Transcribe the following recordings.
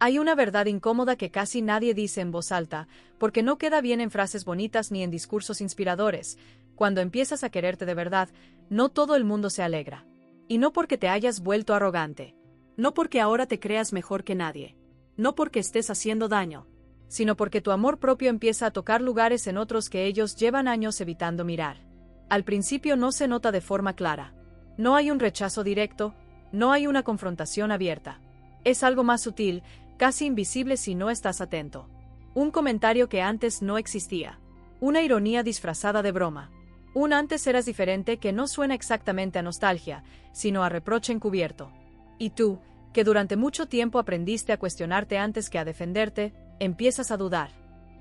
Hay una verdad incómoda que casi nadie dice en voz alta, porque no queda bien en frases bonitas ni en discursos inspiradores. Cuando empiezas a quererte de verdad, no todo el mundo se alegra. Y no porque te hayas vuelto arrogante. No porque ahora te creas mejor que nadie. No porque estés haciendo daño. Sino porque tu amor propio empieza a tocar lugares en otros que ellos llevan años evitando mirar. Al principio no se nota de forma clara. No hay un rechazo directo, no hay una confrontación abierta. Es algo más sutil, casi invisible si no estás atento. Un comentario que antes no existía. Una ironía disfrazada de broma. Un antes eras diferente que no suena exactamente a nostalgia, sino a reproche encubierto. Y tú, que durante mucho tiempo aprendiste a cuestionarte antes que a defenderte, empiezas a dudar.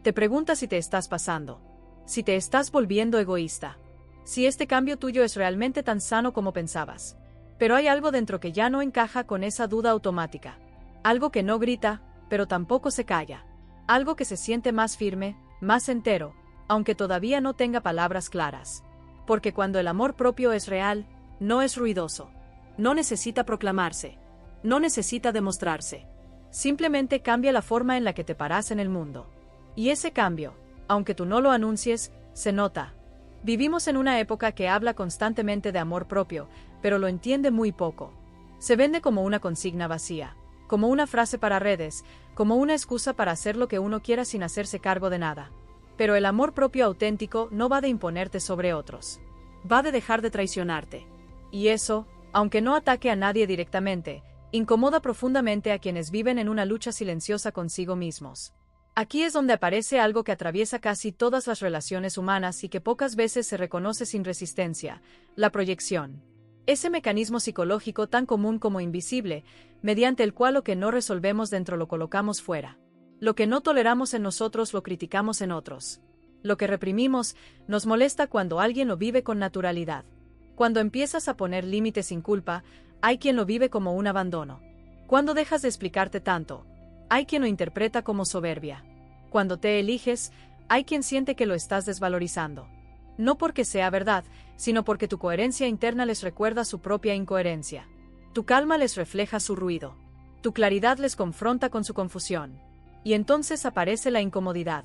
Te preguntas si te estás pasando. Si te estás volviendo egoísta. Si este cambio tuyo es realmente tan sano como pensabas. Pero hay algo dentro que ya no encaja con esa duda automática. Algo que no grita, pero tampoco se calla. Algo que se siente más firme, más entero, aunque todavía no tenga palabras claras. Porque cuando el amor propio es real, no es ruidoso. No necesita proclamarse. No necesita demostrarse. Simplemente cambia la forma en la que te paras en el mundo. Y ese cambio, aunque tú no lo anuncies, se nota. Vivimos en una época que habla constantemente de amor propio, pero lo entiende muy poco. Se vende como una consigna vacía, como una frase para redes, como una excusa para hacer lo que uno quiera sin hacerse cargo de nada. Pero el amor propio auténtico no va de imponerte sobre otros. Va de dejar de traicionarte. Y eso, aunque no ataque a nadie directamente, incomoda profundamente a quienes viven en una lucha silenciosa consigo mismos. Aquí es donde aparece algo que atraviesa casi todas las relaciones humanas y que pocas veces se reconoce sin resistencia: la proyección. Ese mecanismo psicológico tan común como invisible, mediante el cual lo que no resolvemos dentro lo colocamos fuera. Lo que no toleramos en nosotros lo criticamos en otros. Lo que reprimimos nos molesta cuando alguien lo vive con naturalidad. Cuando empiezas a poner límites sin culpa, hay quien lo vive como un abandono. Cuando dejas de explicarte tanto, hay quien lo interpreta como soberbia. Cuando te eliges, hay quien siente que lo estás desvalorizando. No porque sea verdad, sino porque tu coherencia interna les recuerda su propia incoherencia. Tu calma les refleja su ruido. Tu claridad les confronta con su confusión. Y entonces aparece la incomodidad.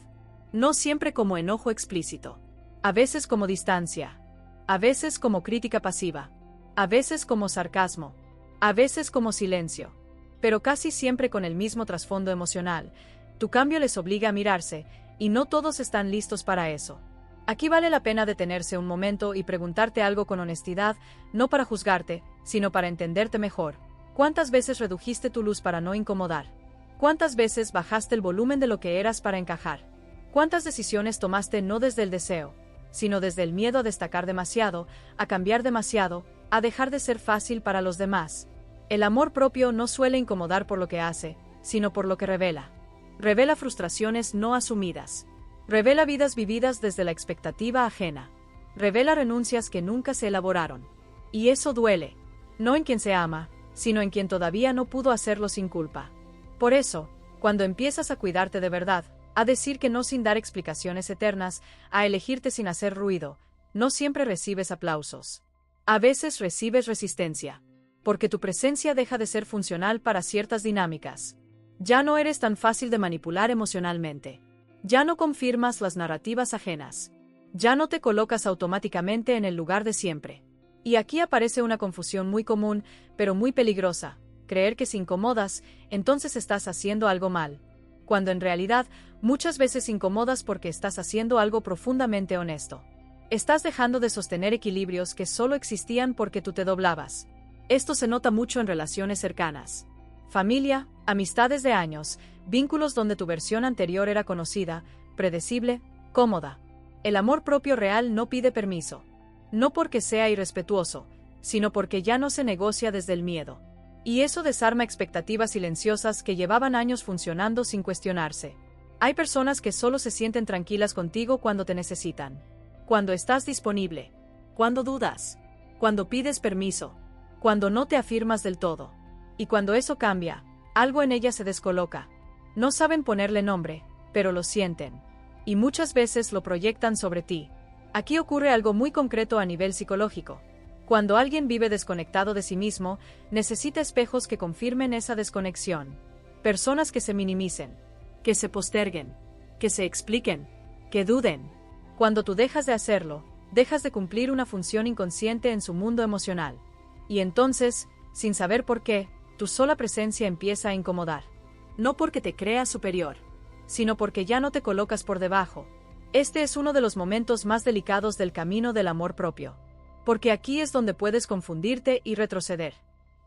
No siempre como enojo explícito. A veces como distancia. A veces como crítica pasiva. A veces como sarcasmo. A veces como silencio. Pero casi siempre con el mismo trasfondo emocional. Tu cambio les obliga a mirarse, y no todos están listos para eso. Aquí vale la pena detenerse un momento y preguntarte algo con honestidad, no para juzgarte, sino para entenderte mejor. ¿Cuántas veces redujiste tu luz para no incomodar? ¿Cuántas veces bajaste el volumen de lo que eras para encajar? ¿Cuántas decisiones tomaste no desde el deseo, sino desde el miedo a destacar demasiado, a cambiar demasiado, a dejar de ser fácil para los demás? El amor propio no suele incomodar por lo que hace, sino por lo que revela. Revela frustraciones no asumidas. Revela vidas vividas desde la expectativa ajena. Revela renuncias que nunca se elaboraron. Y eso duele, no en quien se ama, sino en quien todavía no pudo hacerlo sin culpa. Por eso, cuando empiezas a cuidarte de verdad, a decir que no sin dar explicaciones eternas, a elegirte sin hacer ruido, no siempre recibes aplausos. A veces recibes resistencia. Porque tu presencia deja de ser funcional para ciertas dinámicas. Ya no eres tan fácil de manipular emocionalmente. Ya no confirmas las narrativas ajenas. Ya no te colocas automáticamente en el lugar de siempre. Y aquí aparece una confusión muy común, pero muy peligrosa: creer que si incomodas, entonces estás haciendo algo mal. Cuando en realidad, muchas veces incomodas porque estás haciendo algo profundamente honesto. Estás dejando de sostener equilibrios que solo existían porque tú te doblabas. Esto se nota mucho en relaciones cercanas. Familia, amistades de años, vínculos donde tu versión anterior era conocida, predecible, cómoda. El amor propio real no pide permiso. No porque sea irrespetuoso, sino porque ya no se negocia desde el miedo. Y eso desarma expectativas silenciosas que llevaban años funcionando sin cuestionarse. Hay personas que solo se sienten tranquilas contigo cuando te necesitan. Cuando estás disponible. Cuando dudas. Cuando pides permiso. Cuando no te afirmas del todo. Y cuando eso cambia, algo en ella se descoloca. No saben ponerle nombre, pero lo sienten. Y muchas veces lo proyectan sobre ti. Aquí ocurre algo muy concreto a nivel psicológico. Cuando alguien vive desconectado de sí mismo, necesita espejos que confirmen esa desconexión. Personas que se minimicen, que se posterguen, que se expliquen, que duden. Cuando tú dejas de hacerlo, dejas de cumplir una función inconsciente en su mundo emocional. Y entonces, sin saber por qué, tu sola presencia empieza a incomodar. No porque te creas superior, sino porque ya no te colocas por debajo. Este es uno de los momentos más delicados del camino del amor propio. Porque aquí es donde puedes confundirte y retroceder.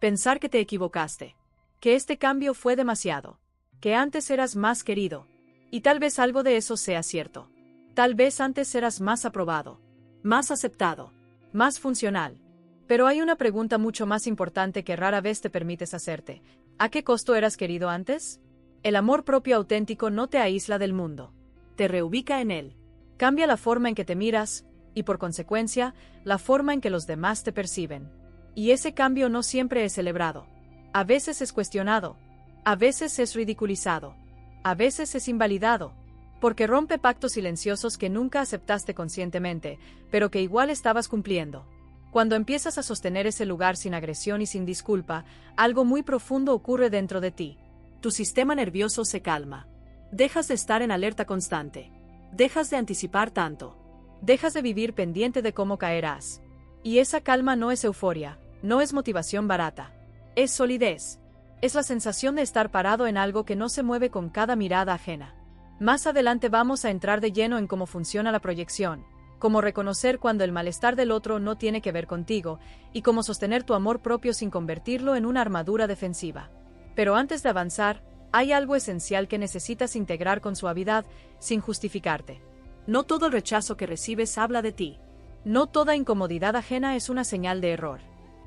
Pensar que te equivocaste. Que este cambio fue demasiado. Que antes eras más querido. Y tal vez algo de eso sea cierto. Tal vez antes eras más aprobado, más aceptado, más funcional. Pero hay una pregunta mucho más importante que rara vez te permites hacerte. ¿A qué costo eras querido antes? El amor propio auténtico no te aísla del mundo. Te reubica en él. Cambia la forma en que te miras, y por consecuencia, la forma en que los demás te perciben. Y ese cambio no siempre es celebrado. A veces es cuestionado. A veces es ridiculizado. A veces es invalidado. Porque rompe pactos silenciosos que nunca aceptaste conscientemente, pero que igual estabas cumpliendo. Cuando empiezas a sostener ese lugar sin agresión y sin disculpa, algo muy profundo ocurre dentro de ti. Tu sistema nervioso se calma. Dejas de estar en alerta constante. Dejas de anticipar tanto. Dejas de vivir pendiente de cómo caerás. Y esa calma no es euforia, no es motivación barata. Es solidez. Es la sensación de estar parado en algo que no se mueve con cada mirada ajena. Más adelante vamos a entrar de lleno en cómo funciona la proyección, cómo reconocer cuando el malestar del otro no tiene que ver contigo, y cómo sostener tu amor propio sin convertirlo en una armadura defensiva. Pero antes de avanzar, hay algo esencial que necesitas integrar con suavidad, sin justificarte. No todo el rechazo que recibes habla de ti. No toda incomodidad ajena es una señal de error.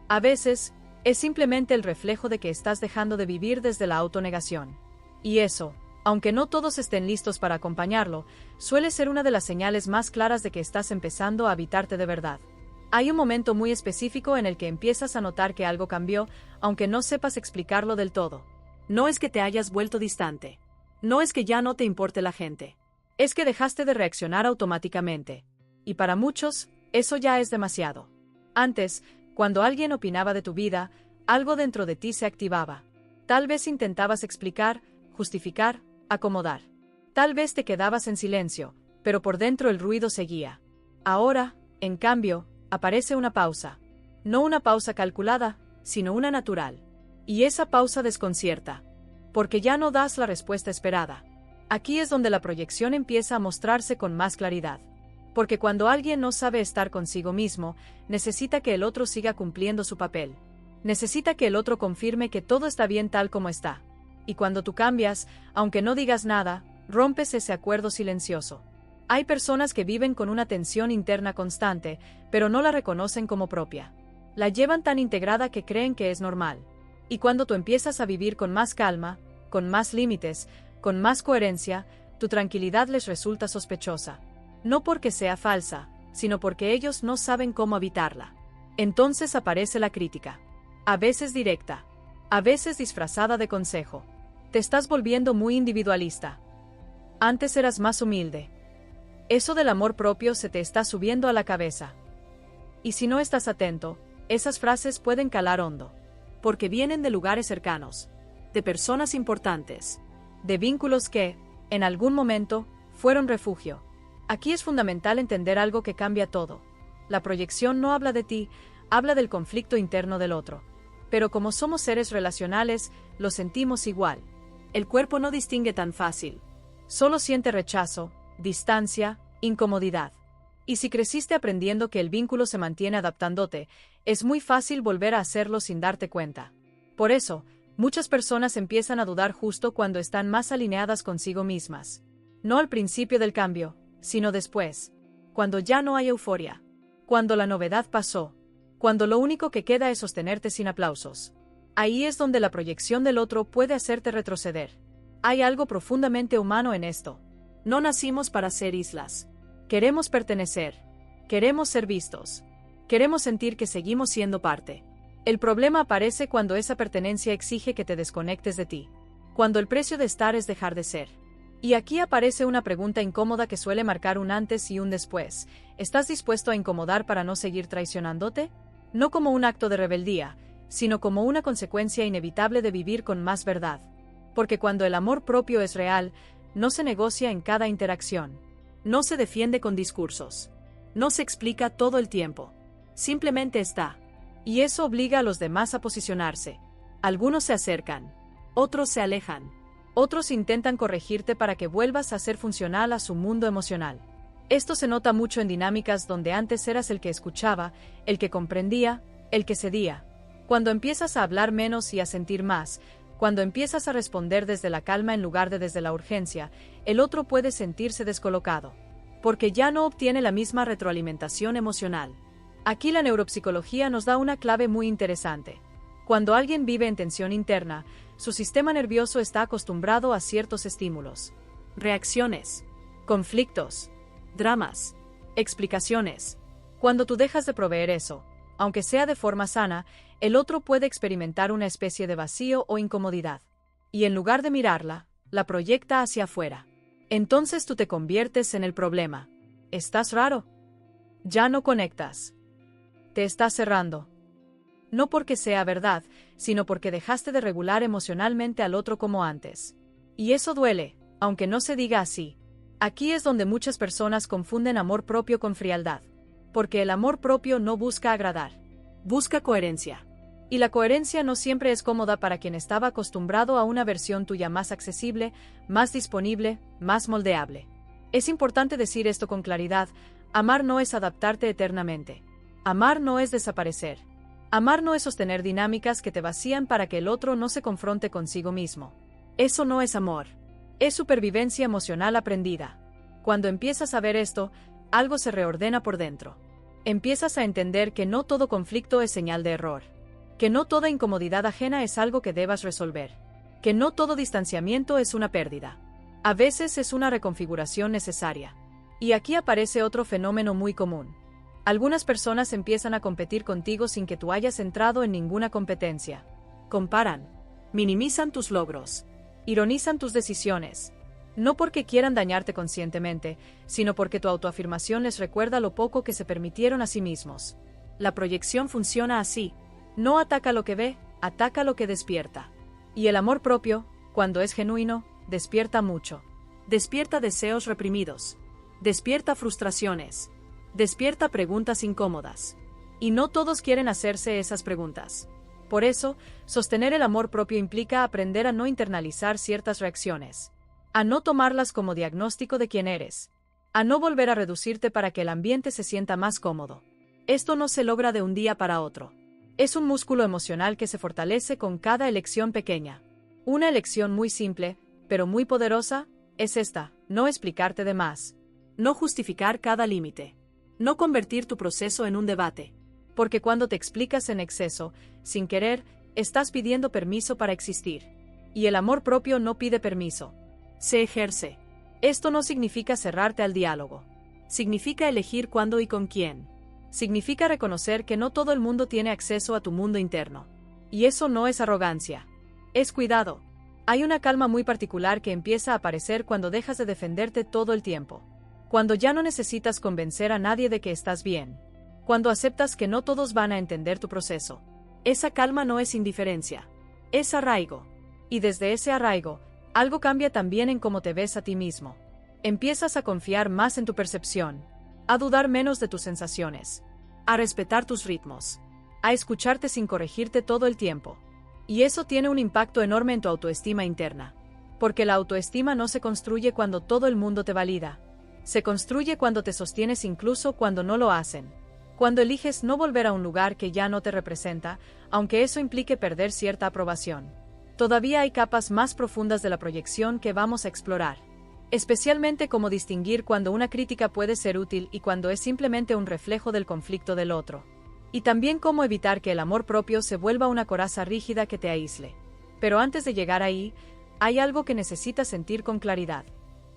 A veces, es simplemente el reflejo de que estás dejando de vivir desde la autonegación. Y eso, aunque no todos estén listos para acompañarlo, suele ser una de las señales más claras de que estás empezando a habitarte de verdad. Hay un momento muy específico en el que empiezas a notar que algo cambió, aunque no sepas explicarlo del todo. No es que te hayas vuelto distante. No es que ya no te importe la gente. Es que dejaste de reaccionar automáticamente. Y para muchos, eso ya es demasiado. Antes, cuando alguien opinaba de tu vida, algo dentro de ti se activaba. Tal vez intentabas explicar, justificar, acomodar. Tal vez te quedabas en silencio, pero por dentro el ruido seguía. Ahora, en cambio, aparece una pausa. No una pausa calculada, sino una natural. Y esa pausa desconcierta. Porque ya no das la respuesta esperada. Aquí es donde la proyección empieza a mostrarse con más claridad. Porque cuando alguien no sabe estar consigo mismo, necesita que el otro siga cumpliendo su papel. Necesita que el otro confirme que todo está bien tal como está. Y cuando tú cambias, aunque no digas nada, rompes ese acuerdo silencioso. Hay personas que viven con una tensión interna constante, pero no la reconocen como propia. La llevan tan integrada que creen que es normal. Y cuando tú empiezas a vivir con más calma, con más límites, con más coherencia, tu tranquilidad les resulta sospechosa. No porque sea falsa, sino porque ellos no saben cómo habitarla. Entonces aparece la crítica. A veces directa. A veces disfrazada de consejo. Te estás volviendo muy individualista. Antes eras más humilde. Eso del amor propio se te está subiendo a la cabeza. Y si no estás atento, esas frases pueden calar hondo. Porque vienen de lugares cercanos. De personas importantes. De vínculos que, en algún momento, fueron refugio. Aquí es fundamental entender algo que cambia todo. La proyección no habla de ti, habla del conflicto interno del otro. Pero como somos seres relacionales, lo sentimos igual. El cuerpo no distingue tan fácil. Solo siente rechazo, distancia, incomodidad. Y si creciste aprendiendo que el vínculo se mantiene adaptándote, es muy fácil volver a hacerlo sin darte cuenta. Por eso, muchas personas empiezan a dudar justo cuando están más alineadas consigo mismas. No al principio del cambio, sino después. Cuando ya no hay euforia. Cuando la novedad pasó. Cuando lo único que queda es sostenerte sin aplausos. Ahí es donde la proyección del otro puede hacerte retroceder. Hay algo profundamente humano en esto. No nacimos para ser islas. Queremos pertenecer. Queremos ser vistos. Queremos sentir que seguimos siendo parte. El problema aparece cuando esa pertenencia exige que te desconectes de ti. Cuando el precio de estar es dejar de ser. Y aquí aparece una pregunta incómoda que suele marcar un antes y un después. ¿Estás dispuesto a incomodar para no seguir traicionándote? No como un acto de rebeldía, sino como una consecuencia inevitable de vivir con más verdad. Porque cuando el amor propio es real, no se negocia en cada interacción. No se defiende con discursos. No se explica todo el tiempo. Simplemente está. Y eso obliga a los demás a posicionarse. Algunos se acercan. Otros se alejan. Otros intentan corregirte para que vuelvas a ser funcional a su mundo emocional. Esto se nota mucho en dinámicas donde antes eras el que escuchaba, el que comprendía, el que cedía. Cuando empiezas a hablar menos y a sentir más, cuando empiezas a responder desde la calma en lugar de desde la urgencia, el otro puede sentirse descolocado, porque ya no obtiene la misma retroalimentación emocional. Aquí la neuropsicología nos da una clave muy interesante. Cuando alguien vive en tensión interna, su sistema nervioso está acostumbrado a ciertos estímulos, reacciones, conflictos, dramas, explicaciones. Cuando tú dejas de proveer eso, aunque sea de forma sana, el otro puede experimentar una especie de vacío o incomodidad. Y en lugar de mirarla, la proyecta hacia afuera. Entonces tú te conviertes en el problema. ¿Estás raro? Ya no conectas. Te estás cerrando. No porque sea verdad, sino porque dejaste de regular emocionalmente al otro como antes. Y eso duele, aunque no se diga así. Aquí es donde muchas personas confunden amor propio con frialdad. Porque el amor propio no busca agradar. Busca coherencia. Y la coherencia no siempre es cómoda para quien estaba acostumbrado a una versión tuya más accesible, más disponible, más moldeable. Es importante decir esto con claridad: amar no es adaptarte eternamente. Amar no es desaparecer. Amar no es sostener dinámicas que te vacían para que el otro no se confronte consigo mismo. Eso no es amor. Es supervivencia emocional aprendida. Cuando empiezas a ver esto, algo se reordena por dentro. Empiezas a entender que no todo conflicto es señal de error. Que no toda incomodidad ajena es algo que debas resolver. Que no todo distanciamiento es una pérdida. A veces es una reconfiguración necesaria. Y aquí aparece otro fenómeno muy común. Algunas personas empiezan a competir contigo sin que tú hayas entrado en ninguna competencia. Comparan. Minimizan tus logros. Ironizan tus decisiones. No porque quieran dañarte conscientemente, sino porque tu autoafirmación les recuerda lo poco que se permitieron a sí mismos. La proyección funciona así. No ataca lo que ve, ataca lo que despierta. Y el amor propio, cuando es genuino, despierta mucho. Despierta deseos reprimidos. Despierta frustraciones. Despierta preguntas incómodas. Y no todos quieren hacerse esas preguntas. Por eso, sostener el amor propio implica aprender a no internalizar ciertas reacciones. A no tomarlas como diagnóstico de quién eres. A no volver a reducirte para que el ambiente se sienta más cómodo. Esto no se logra de un día para otro. Es un músculo emocional que se fortalece con cada elección pequeña. Una elección muy simple, pero muy poderosa, es esta: no explicarte de más. No justificar cada límite. No convertir tu proceso en un debate. Porque cuando te explicas en exceso, sin querer, estás pidiendo permiso para existir. Y el amor propio no pide permiso. Se ejerce. Esto no significa cerrarte al diálogo. Significa elegir cuándo y con quién. Significa reconocer que no todo el mundo tiene acceso a tu mundo interno. Y eso no es arrogancia. Es cuidado. Hay una calma muy particular que empieza a aparecer cuando dejas de defenderte todo el tiempo. Cuando ya no necesitas convencer a nadie de que estás bien. Cuando aceptas que no todos van a entender tu proceso. Esa calma no es indiferencia. Es arraigo. Y desde ese arraigo, algo cambia también en cómo te ves a ti mismo. Empiezas a confiar más en tu percepción. A dudar menos de tus sensaciones. A respetar tus ritmos. A escucharte sin corregirte todo el tiempo. Y eso tiene un impacto enorme en tu autoestima interna. Porque la autoestima no se construye cuando todo el mundo te valida. Se construye cuando te sostienes incluso cuando no lo hacen. Cuando eliges no volver a un lugar que ya no te representa, aunque eso implique perder cierta aprobación. Todavía hay capas más profundas de la proyección que vamos a explorar. Especialmente cómo distinguir cuando una crítica puede ser útil y cuando es simplemente un reflejo del conflicto del otro. Y también cómo evitar que el amor propio se vuelva una coraza rígida que te aísle. Pero antes de llegar ahí, hay algo que necesitas sentir con claridad.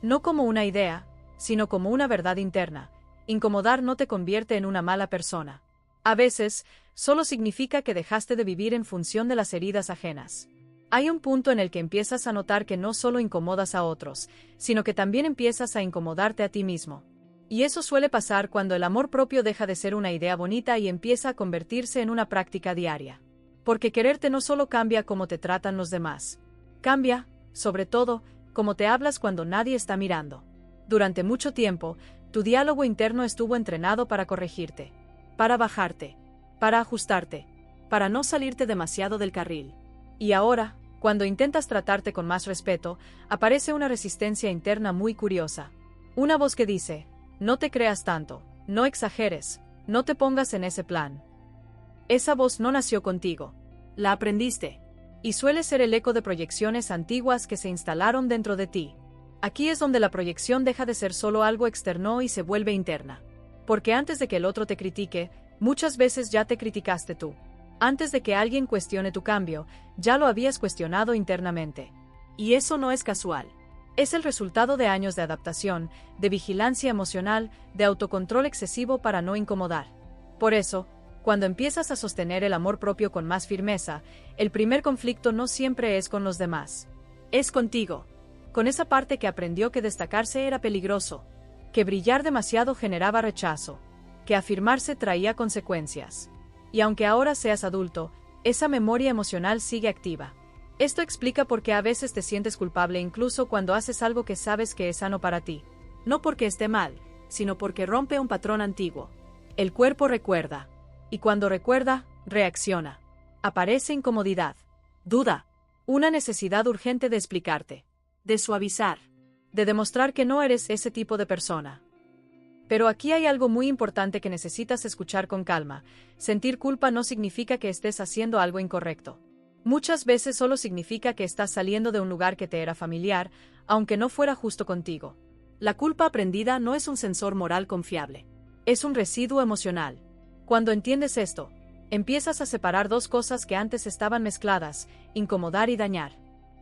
No como una idea, sino como una verdad interna. Incomodar no te convierte en una mala persona. A veces, solo significa que dejaste de vivir en función de las heridas ajenas. Hay un punto en el que empiezas a notar que no solo incomodas a otros, sino que también empiezas a incomodarte a ti mismo. Y eso suele pasar cuando el amor propio deja de ser una idea bonita y empieza a convertirse en una práctica diaria. Porque quererte no solo cambia cómo te tratan los demás. Cambia Sobre todo, cómo te hablas cuando nadie está mirando. Durante mucho tiempo, tu diálogo interno estuvo entrenado para corregirte, para bajarte, para ajustarte, para no salirte demasiado del carril. Y ahora, cuando intentas tratarte con más respeto, aparece una resistencia interna muy curiosa. Una voz que dice, no te creas tanto, no exageres, no te pongas en ese plan. Esa voz no nació contigo. La aprendiste. Y suele ser el eco de proyecciones antiguas que se instalaron dentro de ti. Aquí es donde la proyección deja de ser solo algo externo y se vuelve interna. Porque antes de que el otro te critique, muchas veces ya te criticaste tú. Antes de que alguien cuestione tu cambio, ya lo habías cuestionado internamente. Y eso no es casual. Es el resultado de años de adaptación, de vigilancia emocional, de autocontrol excesivo para no incomodar. Por eso, cuando empiezas a sostener el amor propio con más firmeza, el primer conflicto no siempre es con los demás. Es contigo. Con esa parte que aprendió que destacarse era peligroso, que brillar demasiado generaba rechazo, que afirmarse traía consecuencias. Y aunque ahora seas adulto, esa memoria emocional sigue activa. Esto explica por qué a veces te sientes culpable incluso cuando haces algo que sabes que es sano para ti. No porque esté mal, sino porque rompe un patrón antiguo. El cuerpo recuerda. Y cuando recuerda, reacciona. Aparece incomodidad, duda, una necesidad urgente de explicarte, de suavizar, de demostrar que no eres ese tipo de persona. Pero aquí hay algo muy importante que necesitas escuchar con calma. Sentir culpa no significa que estés haciendo algo incorrecto. Muchas veces solo significa que estás saliendo de un lugar que te era familiar, aunque no fuera justo contigo. La culpa aprendida no es un sensor moral confiable. Es un residuo emocional. Cuando entiendes esto, empiezas a separar dos cosas que antes estaban mezcladas, incomodar y dañar.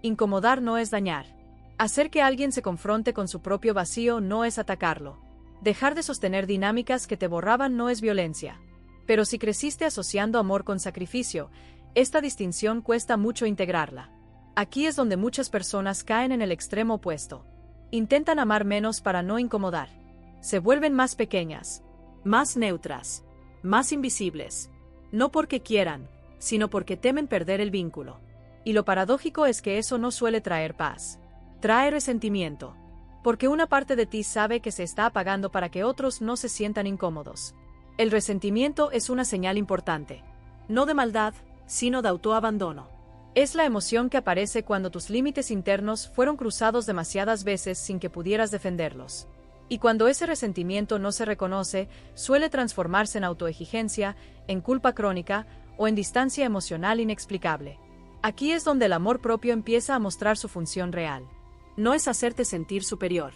Incomodar no es dañar. Hacer que alguien se confronte con su propio vacío no es atacarlo. Dejar de sostener dinámicas que te borraban no es violencia. Pero si creciste asociando amor con sacrificio, esta distinción cuesta mucho integrarla. Aquí es donde muchas personas caen en el extremo opuesto. Intentan amar menos para no incomodar. Se vuelven más pequeñas, más neutras, más invisibles. No porque quieran, sino porque temen perder el vínculo. Y lo paradójico es que eso no suele traer paz. Trae resentimiento. Porque una parte de ti sabe que se está apagando para que otros no se sientan incómodos. El resentimiento es una señal importante. No de maldad, sino de autoabandono. Es la emoción que aparece cuando tus límites internos fueron cruzados demasiadas veces sin que pudieras defenderlos. Y cuando ese resentimiento no se reconoce, suele transformarse en autoexigencia, en culpa crónica o en distancia emocional inexplicable. Aquí es donde el amor propio empieza a mostrar su función real. No es hacerte sentir superior.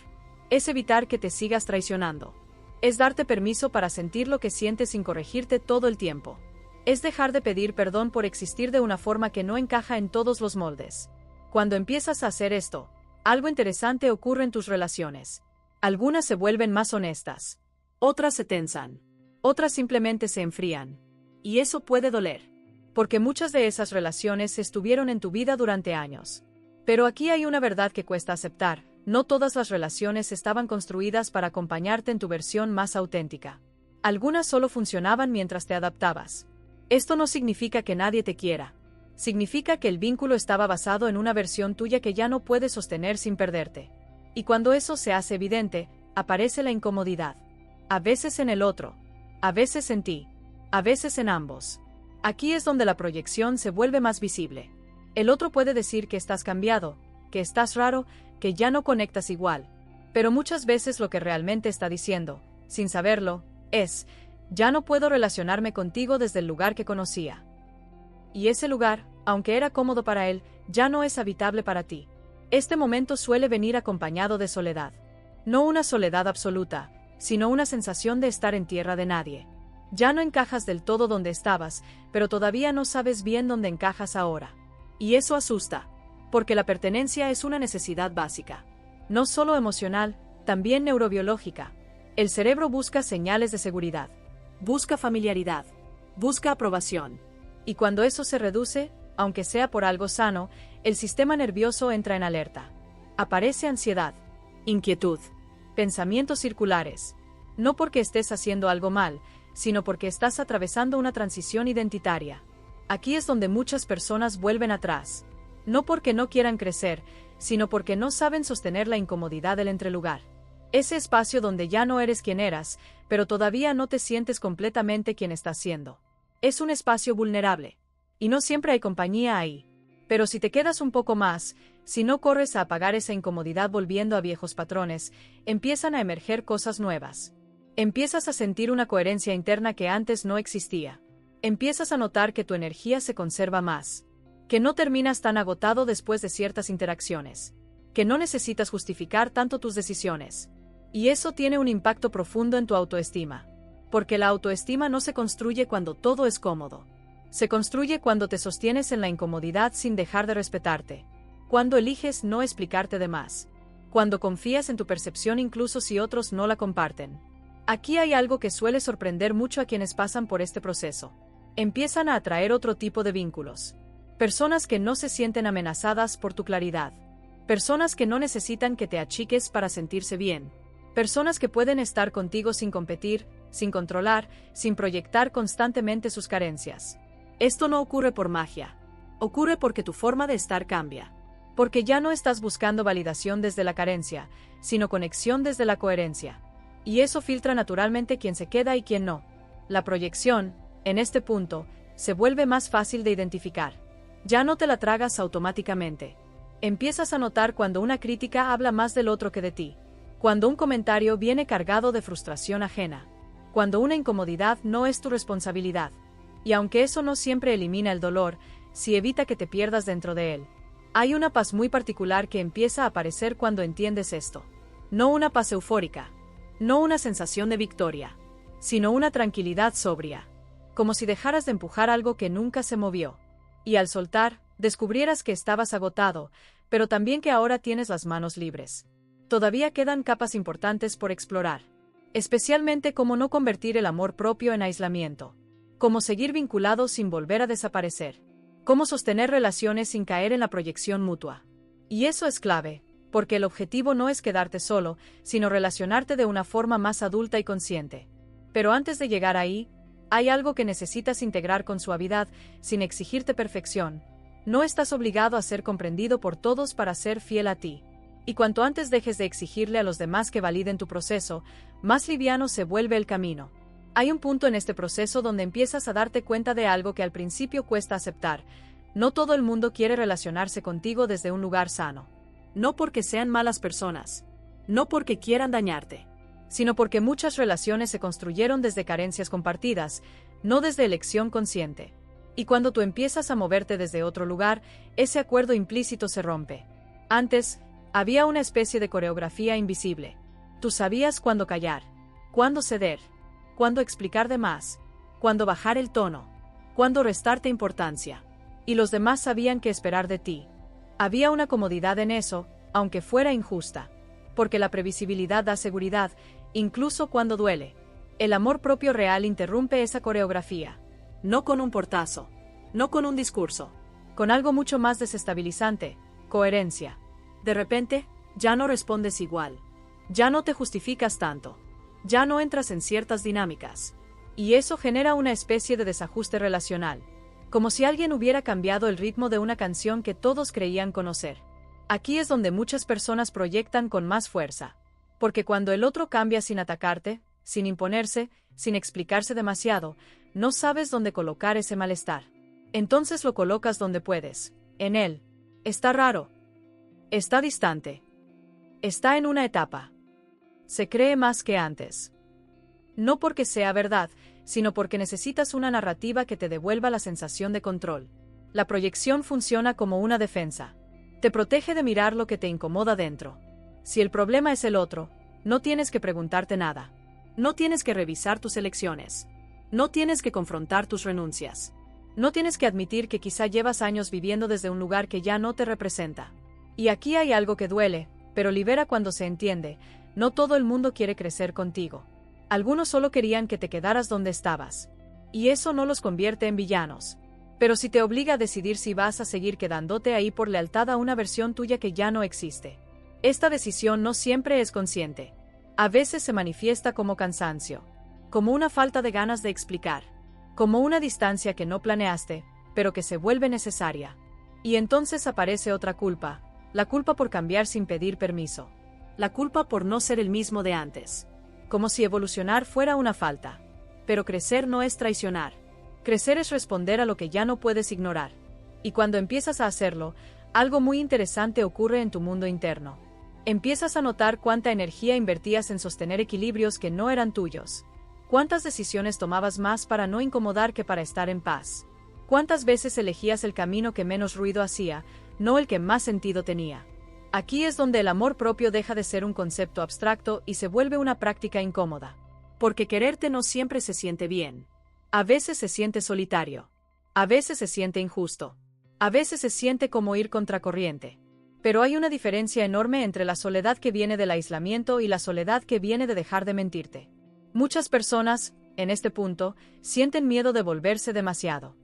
Es evitar que te sigas traicionando. Es darte permiso para sentir lo que sientes sin corregirte todo el tiempo. Es dejar de pedir perdón por existir de una forma que no encaja en todos los moldes. Cuando empiezas a hacer esto, algo interesante ocurre en tus relaciones. Algunas se vuelven más honestas. Otras se tensan. Otras simplemente se enfrían. Y eso puede doler. Porque muchas de esas relaciones estuvieron en tu vida durante años. Pero aquí hay una verdad que cuesta aceptar. No todas las relaciones estaban construidas para acompañarte en tu versión más auténtica. Algunas solo funcionaban mientras te adaptabas. Esto no significa que nadie te quiera. Significa que el vínculo estaba basado en una versión tuya que ya no puedes sostener sin perderte. Y cuando eso se hace evidente, aparece la incomodidad. A veces en el otro, a veces en ti, a veces en ambos. Aquí es donde la proyección se vuelve más visible. El otro puede decir que estás cambiado, que estás raro, que ya no conectas igual. Pero muchas veces lo que realmente está diciendo, sin saberlo, es, ya no puedo relacionarme contigo desde el lugar que conocía. Y ese lugar, aunque era cómodo para él, ya no es habitable para ti. Este momento suele venir acompañado de soledad. No una soledad absoluta, sino una sensación de estar en tierra de nadie. Ya no encajas del todo donde estabas, pero todavía no sabes bien dónde encajas ahora. Y eso asusta, porque la pertenencia es una necesidad básica. No solo emocional, también neurobiológica. El cerebro busca señales de seguridad. Busca familiaridad. Busca aprobación. Y cuando eso se reduce, aunque sea por algo sano, el sistema nervioso entra en alerta. Aparece ansiedad, inquietud, pensamientos circulares. No porque estés haciendo algo mal, sino porque estás atravesando una transición identitaria. Aquí es donde muchas personas vuelven atrás. No porque no quieran crecer, sino porque no saben sostener la incomodidad del entrelugar. Ese espacio donde ya no eres quien eras, pero todavía no te sientes completamente quien estás siendo. Es un espacio vulnerable. Y no siempre hay compañía ahí. Pero si te quedas un poco más, si no corres a apagar esa incomodidad volviendo a viejos patrones, empiezan a emerger cosas nuevas. Empiezas a sentir una coherencia interna que antes no existía. Empiezas a notar que tu energía se conserva más. Que no terminas tan agotado después de ciertas interacciones. Que no necesitas justificar tanto tus decisiones. Y eso tiene un impacto profundo en tu autoestima. Porque la autoestima no se construye cuando todo es cómodo. Se construye cuando te sostienes en la incomodidad sin dejar de respetarte. Cuando eliges no explicarte de más. Cuando confías en tu percepción incluso si otros no la comparten. Aquí hay algo que suele sorprender mucho a quienes pasan por este proceso. Empiezan a atraer otro tipo de vínculos. Personas que no se sienten amenazadas por tu claridad. Personas que no necesitan que te achiques para sentirse bien. Personas que pueden estar contigo sin competir, sin controlar, sin proyectar constantemente sus carencias. Esto no ocurre por magia. Ocurre porque tu forma de estar cambia. Porque ya no estás buscando validación desde la carencia, sino conexión desde la coherencia. Y eso filtra naturalmente quién se queda y quién no. La proyección, en este punto, se vuelve más fácil de identificar. Ya no te la tragas automáticamente. Empiezas a notar cuando una crítica habla más del otro que de ti. Cuando un comentario viene cargado de frustración ajena. Cuando una incomodidad no es tu responsabilidad. Y aunque eso no siempre elimina el dolor, sí evita que te pierdas dentro de él. Hay una paz muy particular que empieza a aparecer cuando entiendes esto. No una paz eufórica. No una sensación de victoria. Sino una tranquilidad sobria. Como si dejaras de empujar algo que nunca se movió. Y al soltar, descubrieras que estabas agotado, pero también que ahora tienes las manos libres. Todavía quedan capas importantes por explorar. Especialmente cómo no convertir el amor propio en aislamiento. Cómo seguir vinculados sin volver a desaparecer. Cómo sostener relaciones sin caer en la proyección mutua. Y eso es clave, porque el objetivo no es quedarte solo, sino relacionarte de una forma más adulta y consciente. Pero antes de llegar ahí, hay algo que necesitas integrar con suavidad, sin exigirte perfección. No estás obligado a ser comprendido por todos para ser fiel a ti. Y cuanto antes dejes de exigirle a los demás que validen tu proceso, más liviano se vuelve el camino. Hay un punto en este proceso donde empiezas a darte cuenta de algo que al principio cuesta aceptar. No todo el mundo quiere relacionarse contigo desde un lugar sano. No porque sean malas personas. No porque quieran dañarte. Sino porque muchas relaciones se construyeron desde carencias compartidas, no desde elección consciente. Y cuando tú empiezas a moverte desde otro lugar, ese acuerdo implícito se rompe. Antes, había una especie de coreografía invisible. Tú sabías cuándo callar, cuándo ceder, cuándo explicar de más, cuándo bajar el tono, cuándo restarte importancia. Y los demás sabían qué esperar de ti. Había una comodidad en eso, aunque fuera injusta. Porque la previsibilidad da seguridad, incluso cuando duele. El amor propio real interrumpe esa coreografía. No con un portazo, no con un discurso, con algo mucho más desestabilizante, coherencia. De repente, ya no respondes igual. Ya no te justificas tanto. Ya no entras en ciertas dinámicas. Y eso genera una especie de desajuste relacional. Como si alguien hubiera cambiado el ritmo de una canción que todos creían conocer. Aquí es donde muchas personas proyectan con más fuerza. Porque cuando el otro cambia sin atacarte, sin imponerse, sin explicarse demasiado, no sabes dónde colocar ese malestar. Entonces lo colocas donde puedes. En él. Está raro. Está distante. Está en una etapa. Se cree más que antes. No porque sea verdad, sino porque necesitas una narrativa que te devuelva la sensación de control. La proyección funciona como una defensa. Te protege de mirar lo que te incomoda dentro. Si el problema es el otro, no tienes que preguntarte nada. No tienes que revisar tus elecciones. No tienes que confrontar tus renuncias. No tienes que admitir que quizá llevas años viviendo desde un lugar que ya no te representa. Y aquí hay algo que duele, pero libera cuando se entiende. No todo el mundo quiere crecer contigo. Algunos solo querían que te quedaras donde estabas. Y eso no los convierte en villanos. Pero si te obliga a decidir si vas a seguir quedándote ahí por lealtad a una versión tuya que ya no existe. Esta decisión no siempre es consciente. A veces se manifiesta como cansancio. Como una falta de ganas de explicar. Como una distancia que no planeaste, pero que se vuelve necesaria. Y entonces aparece otra culpa. La culpa por cambiar sin pedir permiso. La culpa por no ser el mismo de antes. Como si evolucionar fuera una falta. Pero crecer no es traicionar. Crecer es responder a lo que ya no puedes ignorar. Y cuando empiezas a hacerlo, algo muy interesante ocurre en tu mundo interno. Empiezas a notar cuánta energía invertías en sostener equilibrios que no eran tuyos. Cuántas decisiones tomabas más para no incomodar que para estar en paz. Cuántas veces elegías el camino que menos ruido hacía, no el que más sentido tenía. Aquí es donde el amor propio deja de ser un concepto abstracto y se vuelve una práctica incómoda. Porque quererte no siempre se siente bien. A veces se siente solitario. A veces se siente injusto. A veces se siente como ir contracorriente. Pero hay una diferencia enorme entre la soledad que viene del aislamiento y la soledad que viene de dejar de mentirte. Muchas personas, en este punto, sienten miedo de volverse demasiado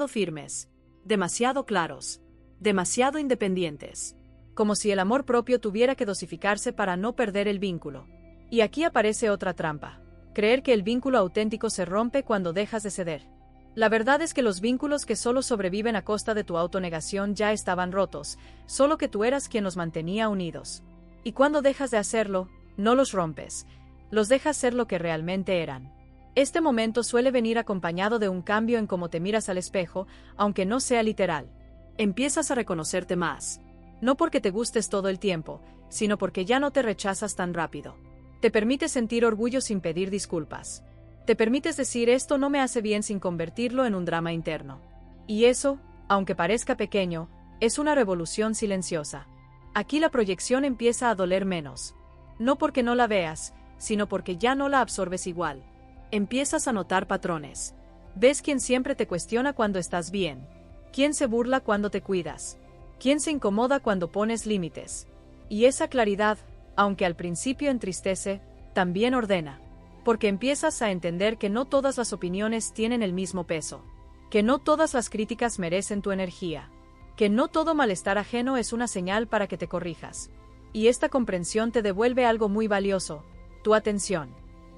firmes, demasiado claros, demasiado independientes. Como si el amor propio tuviera que dosificarse para no perder el vínculo. Y aquí aparece otra trampa. Creer que el vínculo auténtico se rompe cuando dejas de ceder. La verdad es que los vínculos que solo sobreviven a costa de tu autonegación ya estaban rotos, solo que tú eras quien los mantenía unidos. Y cuando dejas de hacerlo, no los rompes, los dejas ser lo que realmente eran. Este momento suele venir acompañado de un cambio en cómo te miras al espejo, aunque no sea literal. Empiezas a reconocerte más. No porque te gustes todo el tiempo, sino porque ya no te rechazas tan rápido. Te permites sentir orgullo sin pedir disculpas. Te permites decir esto no me hace bien sin convertirlo en un drama interno. Y eso, aunque parezca pequeño, es una revolución silenciosa. Aquí la proyección empieza a doler menos. No porque no la veas, sino porque ya no la absorbes igual. Empiezas a notar patrones. Ves quién siempre te cuestiona cuando estás bien. Quién se burla cuando te cuidas. Quién se incomoda cuando pones límites. Y esa claridad, aunque al principio entristece, también ordena. Porque empiezas a entender que no todas las opiniones tienen el mismo peso. Que no todas las críticas merecen tu energía. Que no todo malestar ajeno es una señal para que te corrijas. Y esta comprensión te devuelve algo muy valioso: tu atención.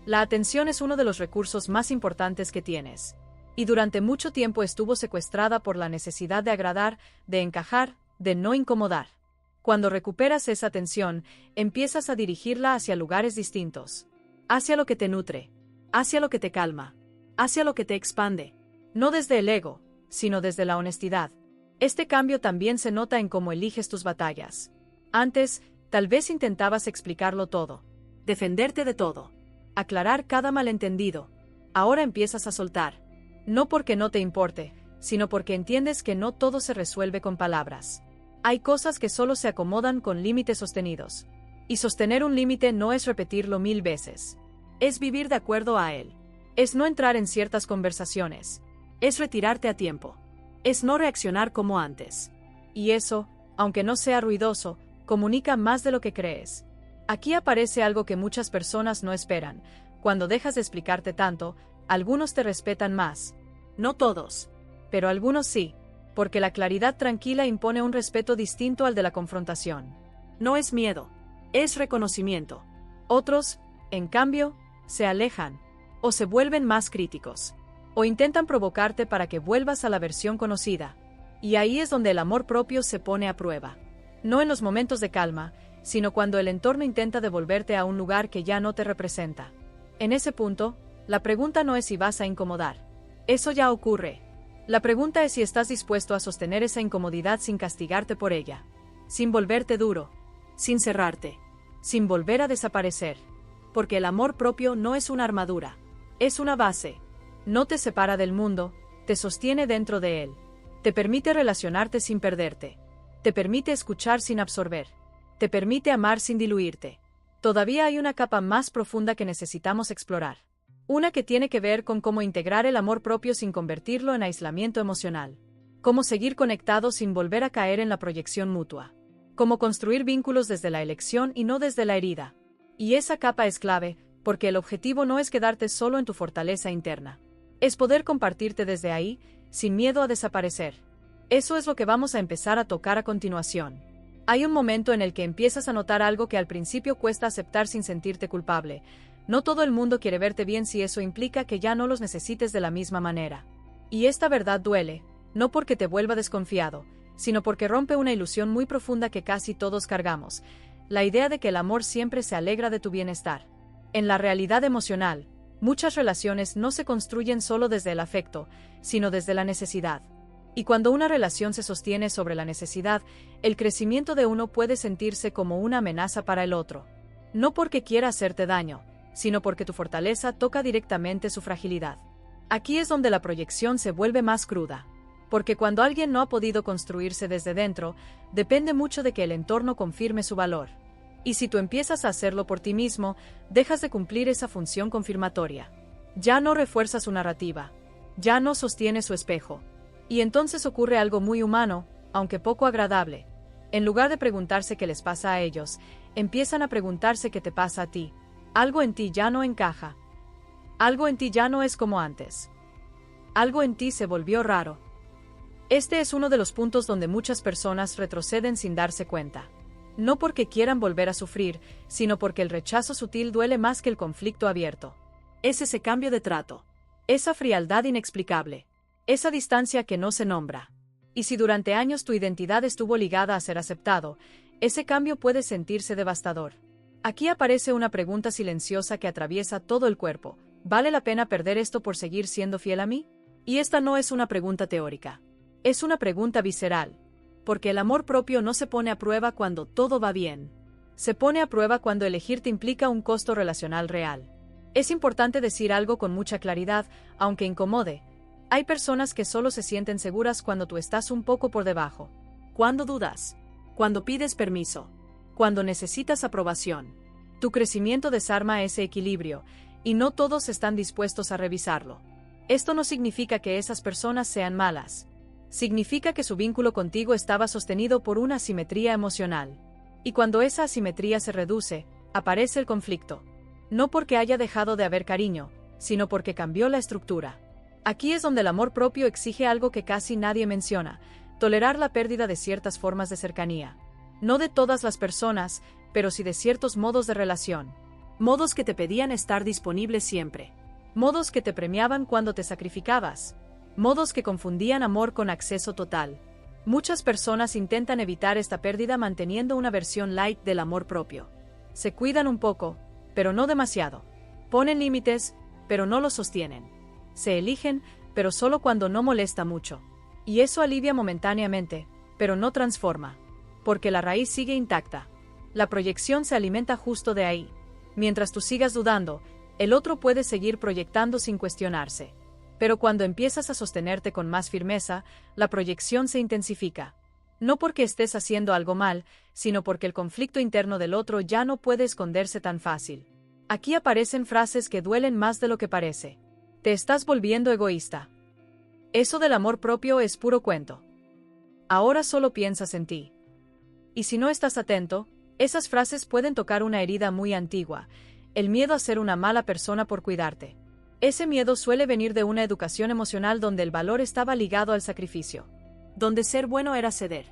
La atención es uno de los recursos más importantes que tienes. Y durante mucho tiempo estuvo secuestrada por la necesidad de agradar, de encajar, de no incomodar. Cuando recuperas esa atención, empiezas a dirigirla hacia lugares distintos. Hacia lo que te nutre, hacia lo que te calma, hacia lo que te expande. No desde el ego, sino desde la honestidad. Este cambio también se nota en cómo eliges tus batallas. Antes, tal vez intentabas explicarlo todo, defenderte de todo, aclarar cada malentendido. Ahora empiezas a soltar. No porque no te importe, sino porque entiendes que no todo se resuelve con palabras. Hay cosas que solo se acomodan con límites sostenidos. Y sostener un límite no es repetirlo 1000 veces. Es vivir de acuerdo a él. Es no entrar en ciertas conversaciones. Es retirarte a tiempo. Es no reaccionar como antes. Y eso, aunque no sea ruidoso, comunica más de lo que crees. Aquí aparece algo que muchas personas no esperan. Cuando dejas de explicarte tanto, algunos te respetan más. No todos. Pero algunos sí. Porque la claridad tranquila impone un respeto distinto al de la confrontación. No es miedo. Es reconocimiento. Otros, en cambio, se alejan, o se vuelven más críticos, o intentan provocarte para que vuelvas a la versión conocida. Y ahí es donde el amor propio se pone a prueba. No en los momentos de calma, sino cuando el entorno intenta devolverte a un lugar que ya no te representa. En ese punto, la pregunta no es si vas a incomodar. Eso ya ocurre. La pregunta es si estás dispuesto a sostener esa incomodidad sin castigarte por ella, sin volverte duro, sin cerrarte, sin volver a desaparecer. Porque el amor propio no es una armadura, es una base. No te separa del mundo, te sostiene dentro de él. Te permite relacionarte sin perderte. Te permite escuchar sin absorber. Te permite amar sin diluirte. Todavía hay una capa más profunda que necesitamos explorar. Una que tiene que ver con cómo integrar el amor propio sin convertirlo en aislamiento emocional. Cómo seguir conectados sin volver a caer en la proyección mutua. Cómo construir vínculos desde la elección y no desde la herida. Y esa capa es clave, porque el objetivo no es quedarte solo en tu fortaleza interna. Es poder compartirte desde ahí, sin miedo a desaparecer. Eso es lo que vamos a empezar a tocar a continuación. Hay un momento en el que empiezas a notar algo que al principio cuesta aceptar sin sentirte culpable. No todo el mundo quiere verte bien si eso implica que ya no los necesites de la misma manera. Y esta verdad duele, no porque te vuelva desconfiado, sino porque rompe una ilusión muy profunda que casi todos cargamos, la idea de que el amor siempre se alegra de tu bienestar. En la realidad emocional, muchas relaciones no se construyen solo desde el afecto, sino desde la necesidad. Y cuando una relación se sostiene sobre la necesidad, el crecimiento de uno puede sentirse como una amenaza para el otro. No porque quiera hacerte daño, sino porque tu fortaleza toca directamente su fragilidad. Aquí es donde la proyección se vuelve más cruda. Porque cuando alguien no ha podido construirse desde dentro, depende mucho de que el entorno confirme su valor. Y si tú empiezas a hacerlo por ti mismo, dejas de cumplir esa función confirmatoria. Ya no refuerzas su narrativa. Ya no sostienes su espejo. Y entonces ocurre algo muy humano, aunque poco agradable. En lugar de preguntarse qué les pasa a ellos, empiezan a preguntarse qué te pasa a ti. Algo en ti ya no encaja. Algo en ti ya no es como antes. Algo en ti se volvió raro. Este es uno de los puntos donde muchas personas retroceden sin darse cuenta. No porque quieran volver a sufrir, sino porque el rechazo sutil duele más que el conflicto abierto. Es ese cambio de trato. Esa frialdad inexplicable. Esa distancia que no se nombra. Y si durante años tu identidad estuvo ligada a ser aceptado, ese cambio puede sentirse devastador. Aquí aparece una pregunta silenciosa que atraviesa todo el cuerpo. ¿Vale la pena perder esto por seguir siendo fiel a mí? Y esta no es una pregunta teórica. Es una pregunta visceral. Porque el amor propio no se pone a prueba cuando todo va bien. Se pone a prueba cuando elegirte implica un costo relacional real. Es importante decir algo con mucha claridad, aunque incomode. Hay personas que solo se sienten seguras cuando tú estás un poco por debajo. Cuando dudas. Cuando pides permiso. Cuando necesitas aprobación. Tu crecimiento desarma ese equilibrio, y no todos están dispuestos a revisarlo. Esto no significa que esas personas sean malas. Significa que su vínculo contigo estaba sostenido por una asimetría emocional. Y cuando esa asimetría se reduce, aparece el conflicto. No porque haya dejado de haber cariño, sino porque cambió la estructura. Aquí es donde el amor propio exige algo que casi nadie menciona: tolerar la pérdida de ciertas formas de cercanía. No de todas las personas, pero sí de ciertos modos de relación. Modos que te pedían estar disponible siempre. Modos que te premiaban cuando te sacrificabas. Modos que confundían amor con acceso total. Muchas personas intentan evitar esta pérdida manteniendo una versión light del amor propio. Se cuidan un poco, pero no demasiado. Ponen límites, pero no los sostienen. Se eligen, pero solo cuando no molesta mucho. Y eso alivia momentáneamente, pero no transforma. Porque la raíz sigue intacta. La proyección se alimenta justo de ahí. Mientras tú sigas dudando, el otro puede seguir proyectando sin cuestionarse. Pero cuando empiezas a sostenerte con más firmeza, la proyección se intensifica. No porque estés haciendo algo mal, sino porque el conflicto interno del otro ya no puede esconderse tan fácil. Aquí aparecen frases que duelen más de lo que parece. Te estás volviendo egoísta. Eso del amor propio es puro cuento. Ahora solo piensas en ti. Y si no estás atento, esas frases pueden tocar una herida muy antigua, el miedo a ser una mala persona por cuidarte. Ese miedo suele venir de una educación emocional donde el valor estaba ligado al sacrificio. Donde ser bueno era ceder.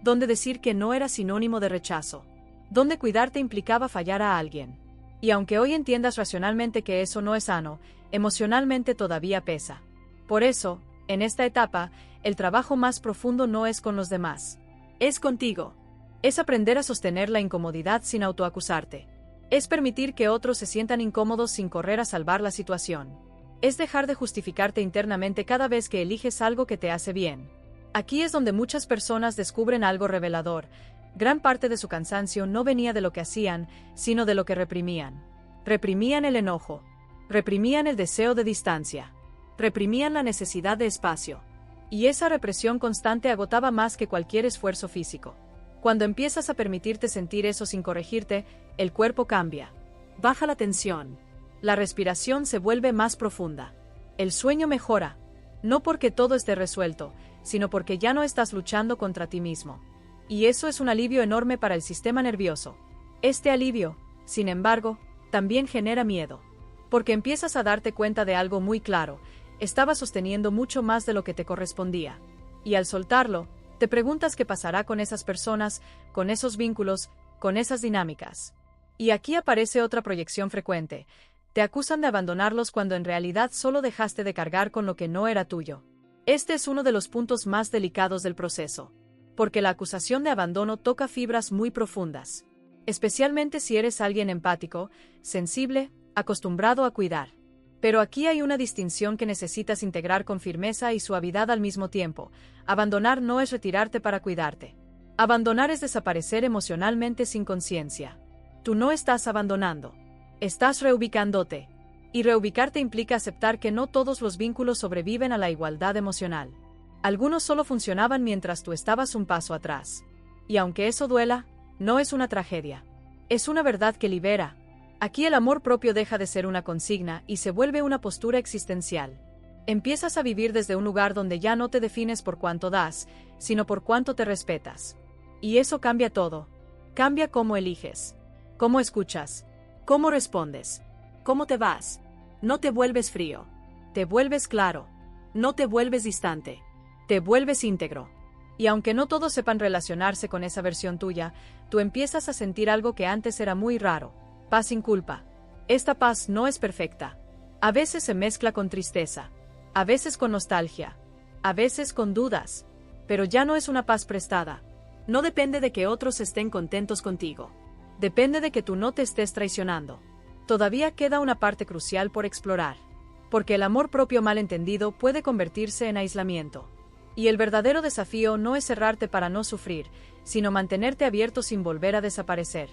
Donde decir que no era sinónimo de rechazo. Donde cuidarte implicaba fallar a alguien. Y aunque hoy entiendas racionalmente que eso no es sano, emocionalmente todavía pesa. Por eso, en esta etapa, el trabajo más profundo no es con los demás. Es contigo. Es aprender a sostener la incomodidad sin autoacusarte. Es permitir que otros se sientan incómodos sin correr a salvar la situación. Es dejar de justificarte internamente cada vez que eliges algo que te hace bien. Aquí es donde muchas personas descubren algo revelador. Gran parte de su cansancio no venía de lo que hacían, sino de lo que reprimían. Reprimían el enojo. Reprimían el deseo de distancia. Reprimían la necesidad de espacio. Y esa represión constante agotaba más que cualquier esfuerzo físico. Cuando empiezas a permitirte sentir eso sin corregirte, el cuerpo cambia. Baja la tensión. La respiración se vuelve más profunda. El sueño mejora. No porque todo esté resuelto, sino porque ya no estás luchando contra ti mismo. Y eso es un alivio enorme para el sistema nervioso. Este alivio, sin embargo, también genera miedo. Porque empiezas a darte cuenta de algo muy claro: estabas sosteniendo mucho más de lo que te correspondía. Y al soltarlo, te preguntas qué pasará con esas personas, con esos vínculos, con esas dinámicas. Y aquí aparece otra proyección frecuente. Te acusan de abandonarlos cuando en realidad solo dejaste de cargar con lo que no era tuyo. Este es uno de los puntos más delicados del proceso. porque la acusación de abandono toca fibras muy profundas, especialmente si eres alguien empático, sensible, acostumbrado a cuidar. Pero aquí hay una distinción que necesitas integrar con firmeza y suavidad al mismo tiempo. Abandonar no es retirarte para cuidarte. Abandonar es desaparecer emocionalmente sin conciencia. Tú no estás abandonando. Estás reubicándote. Y reubicarte implica aceptar que no todos los vínculos sobreviven a la igualdad emocional. Algunos solo funcionaban mientras tú estabas un paso atrás. Y aunque eso duela, no es una tragedia. Es una verdad que libera. Aquí el amor propio deja de ser una consigna y se vuelve una postura existencial. Empiezas a vivir desde un lugar donde ya no te defines por cuánto das, sino por cuánto te respetas. Y eso cambia todo. Cambia cómo eliges, cómo escuchas, cómo respondes, cómo te vas. No te vuelves frío. Te vuelves claro. No te vuelves distante. Te vuelves íntegro. Y aunque no todos sepan relacionarse con esa versión tuya, tú empiezas a sentir algo que antes era muy raro. Paz sin culpa. Esta paz no es perfecta. A veces se mezcla con tristeza. A veces con nostalgia. A veces con dudas. Pero ya no es una paz prestada. No depende de que otros estén contentos contigo. Depende de que tú no te estés traicionando. Todavía queda una parte crucial por explorar. Porque el amor propio mal entendido puede convertirse en aislamiento. Y el verdadero desafío no es cerrarte para no sufrir, sino mantenerte abierto sin volver a desaparecer.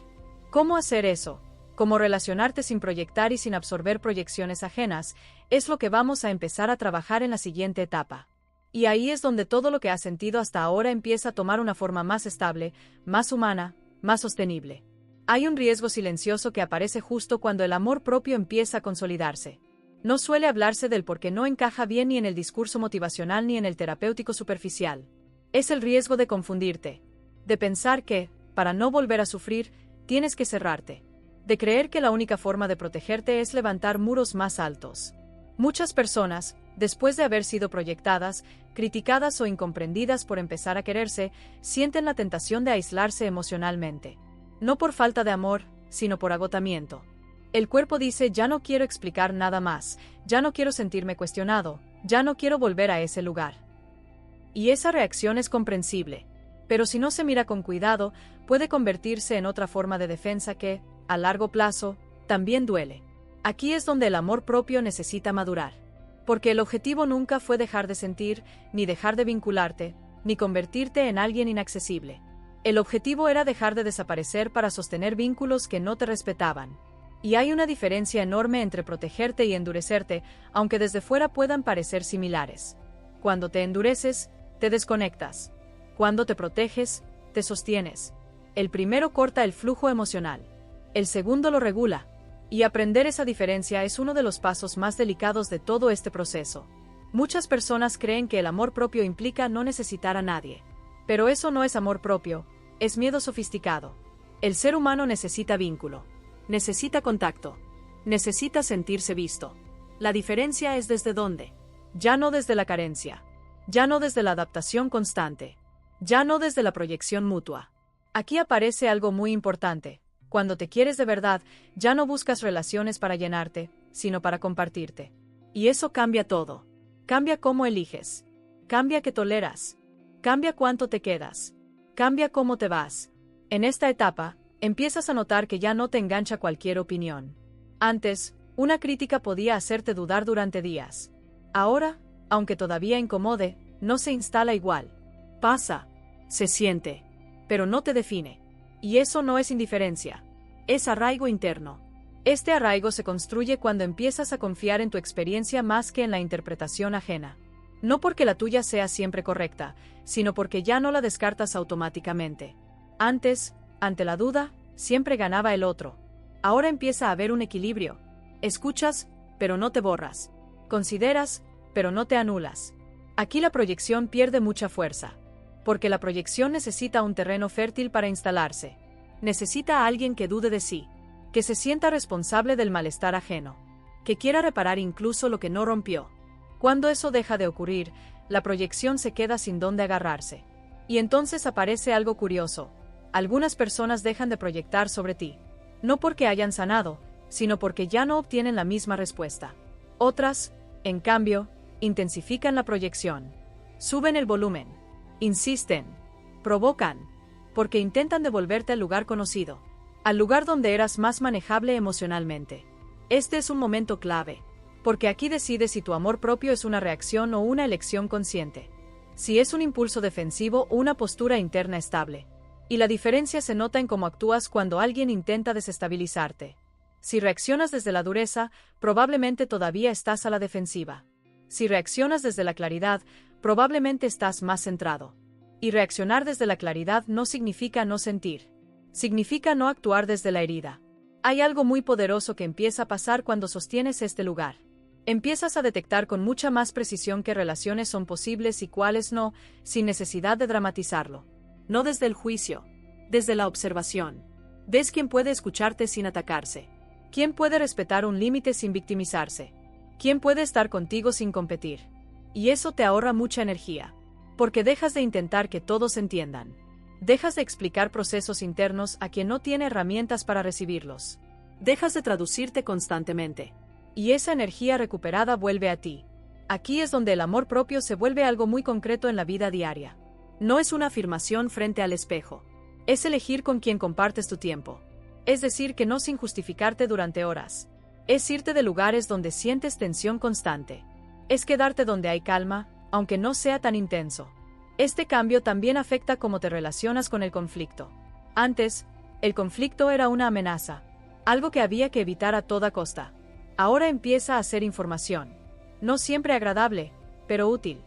¿Cómo hacer eso? Cómo relacionarte sin proyectar y sin absorber proyecciones ajenas, es lo que vamos a empezar a trabajar en la siguiente etapa. Y ahí es donde todo lo que has sentido hasta ahora empieza a tomar una forma más estable, más humana, más sostenible. Hay un riesgo silencioso que aparece justo cuando el amor propio empieza a consolidarse. No suele hablarse del por qué no encaja bien ni en el discurso motivacional ni en el terapéutico superficial. Es el riesgo de confundirte, de pensar que, para no volver a sufrir, tienes que cerrarte, de creer que la única forma de protegerte es levantar muros más altos. Muchas personas, después de haber sido proyectadas, criticadas o incomprendidas por empezar a quererse, sienten la tentación de aislarse emocionalmente. No por falta de amor, sino por agotamiento. El cuerpo dice: ya no quiero explicar nada más, ya no quiero sentirme cuestionado, ya no quiero volver a ese lugar. Y esa reacción es comprensible, pero si no se mira con cuidado, puede convertirse en otra forma de defensa que, a largo plazo, también duele. Aquí es donde el amor propio necesita madurar. Porque el objetivo nunca fue dejar de sentir, ni dejar de vincularte, ni convertirte en alguien inaccesible. El objetivo era dejar de desaparecer para sostener vínculos que no te respetaban. Y hay una diferencia enorme entre protegerte y endurecerte, aunque desde fuera puedan parecer similares. Cuando te endureces, te desconectas. Cuando te proteges, te sostienes. El primero corta el flujo emocional. El segundo lo regula. Y aprender esa diferencia es uno de los pasos más delicados de todo este proceso. Muchas personas creen que el amor propio implica no necesitar a nadie. Pero eso no es amor propio, es miedo sofisticado. El ser humano necesita vínculo. Necesita contacto. Necesita sentirse visto. La diferencia es desde dónde. Ya no desde la carencia. Ya no desde la adaptación constante. Ya no desde la proyección mutua. Aquí aparece algo muy importante. Cuando te quieres de verdad, ya no buscas relaciones para llenarte, sino para compartirte. Y eso cambia todo. Cambia cómo eliges. Cambia qué toleras. Cambia cuánto te quedas. Cambia cómo te vas. En esta etapa, empiezas a notar que ya no te engancha cualquier opinión. Antes, una crítica podía hacerte dudar durante días. Ahora, aunque todavía incomode, no se instala igual. Pasa, se siente, pero no te define. Y eso no es indiferencia, es arraigo interno. Este arraigo se construye cuando empiezas a confiar en tu experiencia más que en la interpretación ajena. No porque la tuya sea siempre correcta, sino porque ya no la descartas automáticamente. Antes, ante la duda, siempre ganaba el otro. Ahora empieza a haber un equilibrio. Escuchas, pero no te borras. Consideras, pero no te anulas. Aquí la proyección pierde mucha fuerza. Porque la proyección necesita un terreno fértil para instalarse. Necesita a alguien que dude de sí, que se sienta responsable del malestar ajeno, que quiera reparar incluso lo que no rompió. Cuando eso deja de ocurrir, la proyección se queda sin dónde agarrarse. Y entonces aparece algo curioso. Algunas personas dejan de proyectar sobre ti, no porque hayan sanado, sino porque ya no obtienen la misma respuesta. Otras, en cambio, intensifican la proyección. Suben el volumen. Insisten. Provocan. Porque intentan devolverte al lugar conocido. Al lugar donde eras más manejable emocionalmente. Este es un momento clave. Porque aquí decides si tu amor propio es una reacción o una elección consciente. Si es un impulso defensivo o una postura interna estable. Y la diferencia se nota en cómo actúas cuando alguien intenta desestabilizarte. Si reaccionas desde la dureza, probablemente todavía estás a la defensiva. Si reaccionas desde la claridad, probablemente estás más centrado. Y reaccionar desde la claridad no significa no sentir. Significa no actuar desde la herida. Hay algo muy poderoso que empieza a pasar cuando sostienes este lugar. Empiezas a detectar con mucha más precisión qué relaciones son posibles y cuáles no, sin necesidad de dramatizarlo. No desde el juicio, desde la observación. Ves quién puede escucharte sin atacarse. Quién puede respetar un límite sin victimizarse. Quién puede estar contigo sin competir. Y eso te ahorra mucha energía. Porque dejas de intentar que todos entiendan. Dejas de explicar procesos internos a quien no tiene herramientas para recibirlos. Dejas de traducirte constantemente. Y esa energía recuperada vuelve a ti. Aquí es donde el amor propio se vuelve algo muy concreto en la vida diaria. No es una afirmación frente al espejo. Es elegir con quién compartes tu tiempo. Es decir, que no sin justificarte durante horas. Es irte de lugares donde sientes tensión constante. Es quedarte donde hay calma, aunque no sea tan intenso. Este cambio también afecta cómo te relacionas con el conflicto. Antes, el conflicto era una amenaza. Algo que había que evitar a toda costa. Ahora empieza a ser información. No siempre agradable, pero útil.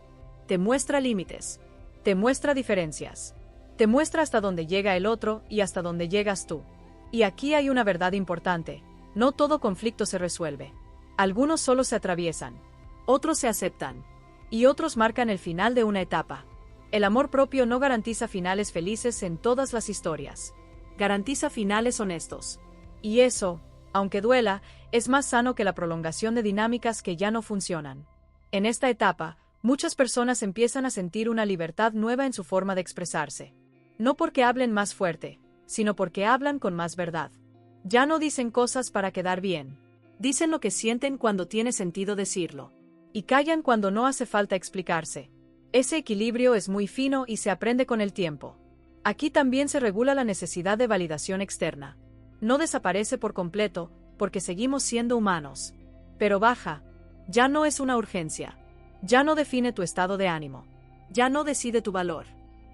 Te muestra límites. Te muestra diferencias. Te muestra hasta dónde llega el otro y hasta dónde llegas tú. Y aquí hay una verdad importante. No todo conflicto se resuelve. Algunos solo se atraviesan. Otros se aceptan. Y otros marcan el final de una etapa. El amor propio no garantiza finales felices en todas las historias. Garantiza finales honestos. Y eso, aunque duela, es más sano que la prolongación de dinámicas que ya no funcionan. En esta etapa, muchas personas empiezan a sentir una libertad nueva en su forma de expresarse. No porque hablen más fuerte, sino porque hablan con más verdad. Ya no dicen cosas para quedar bien. Dicen lo que sienten cuando tiene sentido decirlo. Y callan cuando no hace falta explicarse. Ese equilibrio es muy fino y se aprende con el tiempo. Aquí también se regula la necesidad de validación externa. No desaparece por completo, porque seguimos siendo humanos. Pero baja. Ya no es una urgencia. Ya no define tu estado de ánimo. Ya no decide tu valor.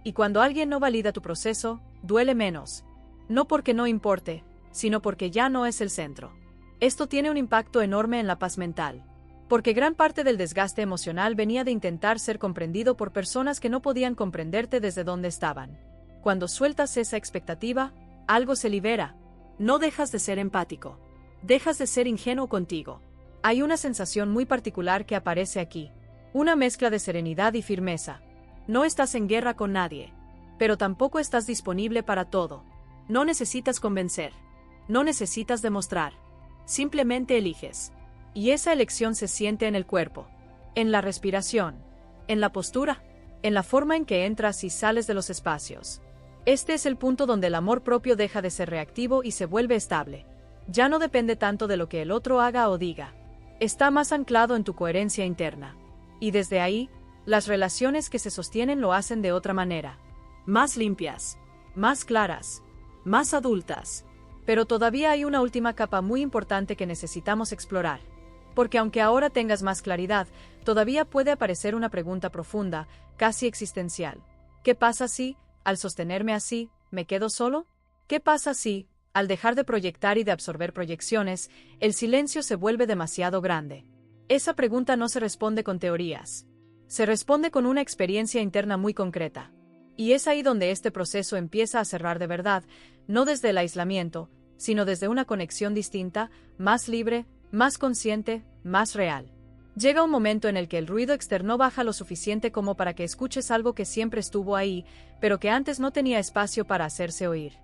Y cuando alguien no valida tu proceso, duele menos. No porque no importe, sino porque ya no es el centro. Esto tiene un impacto enorme en la paz mental. Porque gran parte del desgaste emocional venía de intentar ser comprendido por personas que no podían comprenderte desde donde estaban. Cuando sueltas esa expectativa, algo se libera. No dejas de ser empático. Dejas de ser ingenuo contigo. Hay una sensación muy particular que aparece aquí. Una mezcla de serenidad y firmeza. No estás en guerra con nadie. Pero tampoco estás disponible para todo. No necesitas convencer. No necesitas demostrar. Simplemente eliges. Y esa elección se siente en el cuerpo. En la respiración. En la postura. En la forma en que entras y sales de los espacios. Este es el punto donde el amor propio deja de ser reactivo y se vuelve estable. Ya no depende tanto de lo que el otro haga o diga. Está más anclado en tu coherencia interna. Y desde ahí, las relaciones que se sostienen lo hacen de otra manera. Más limpias. Más claras. Más adultas. Pero todavía hay una última capa muy importante que necesitamos explorar. Porque aunque ahora tengas más claridad, todavía puede aparecer una pregunta profunda, casi existencial. ¿Qué pasa si, al sostenerme así, me quedo solo? ¿Qué pasa si, al dejar de proyectar y de absorber proyecciones, el silencio se vuelve demasiado grande? Esa pregunta no se responde con teorías. Se responde con una experiencia interna muy concreta. Y es ahí donde este proceso empieza a cerrar de verdad, no desde el aislamiento, sino desde una conexión distinta, más libre, más consciente, más real. Llega un momento en el que el ruido externo baja lo suficiente como para que escuches algo que siempre estuvo ahí, pero que antes no tenía espacio para hacerse oír.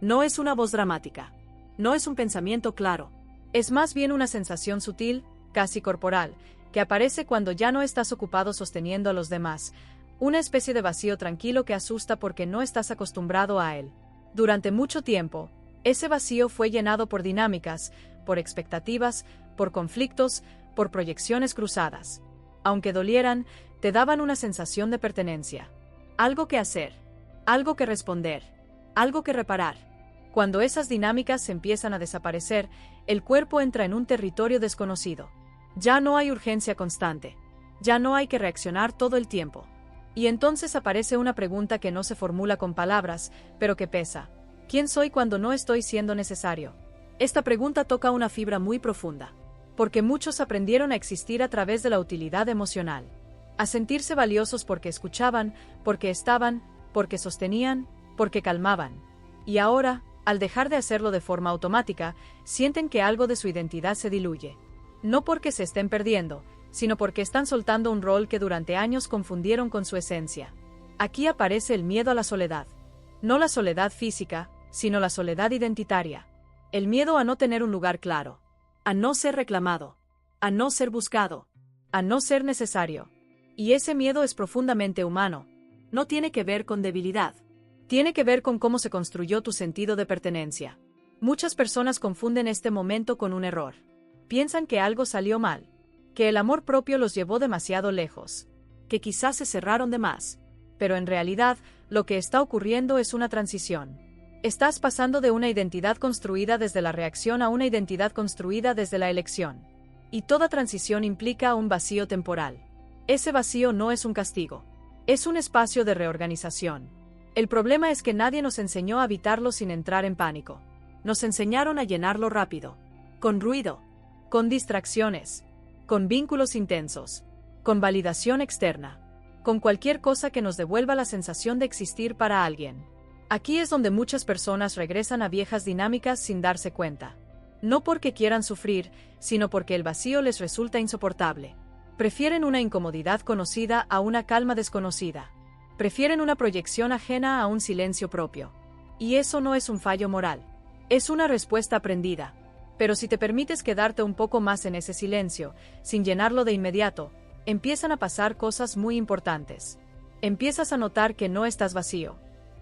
No es una voz dramática. No es un pensamiento claro. Es más bien una sensación sutil, casi corporal, que aparece cuando ya no estás ocupado sosteniendo a los demás, una especie de vacío tranquilo que asusta porque no estás acostumbrado a él. Durante mucho tiempo, ese vacío fue llenado por dinámicas, por expectativas, por conflictos, por proyecciones cruzadas. Aunque dolieran, te daban una sensación de pertenencia. Algo que hacer. algo que responder, algo que reparar. Cuando esas dinámicas empiezan a desaparecer, el cuerpo entra en un territorio desconocido. Ya no hay urgencia constante. Ya no hay que reaccionar todo el tiempo. Y entonces aparece una pregunta que no se formula con palabras, pero que pesa. ¿Quién soy cuando no estoy siendo necesario? Esta pregunta toca una fibra muy profunda. Porque muchos aprendieron a existir a través de la utilidad emocional. A sentirse valiosos porque escuchaban, porque estaban, porque sostenían, porque calmaban. Y ahora, al dejar de hacerlo de forma automática, sienten que algo de su identidad se diluye. No porque se estén perdiendo, sino porque están soltando un rol que durante años confundieron con su esencia. Aquí aparece el miedo a la soledad. No la soledad física, sino la soledad identitaria. El miedo a no tener un lugar claro. A no ser reclamado. A no ser buscado. A no ser necesario. Y ese miedo es profundamente humano. No tiene que ver con debilidad. Tiene que ver con cómo se construyó tu sentido de pertenencia. Muchas personas confunden este momento con un error. Piensan que algo salió mal. Que el amor propio los llevó demasiado lejos. Que quizás se cerraron de más. Pero en realidad, lo que está ocurriendo es una transición. Estás pasando de una identidad construida desde la reacción a una identidad construida desde la elección. Y toda transición implica un vacío temporal. Ese vacío no es un castigo. Es un espacio de reorganización. El problema es que nadie nos enseñó a habitarlo sin entrar en pánico. Nos enseñaron a llenarlo rápido. Con ruido. Con distracciones. Con vínculos intensos. Con validación externa. Con cualquier cosa que nos devuelva la sensación de existir para alguien. Aquí es donde muchas personas regresan a viejas dinámicas sin darse cuenta. No porque quieran sufrir, sino porque el vacío les resulta insoportable. Prefieren una incomodidad conocida a una calma desconocida. Prefieren una proyección ajena a un silencio propio. Y eso no es un fallo moral. Es una respuesta aprendida. Pero si te permites quedarte un poco más en ese silencio, sin llenarlo de inmediato, empiezan a pasar cosas muy importantes. Empiezas a notar que no estás vacío.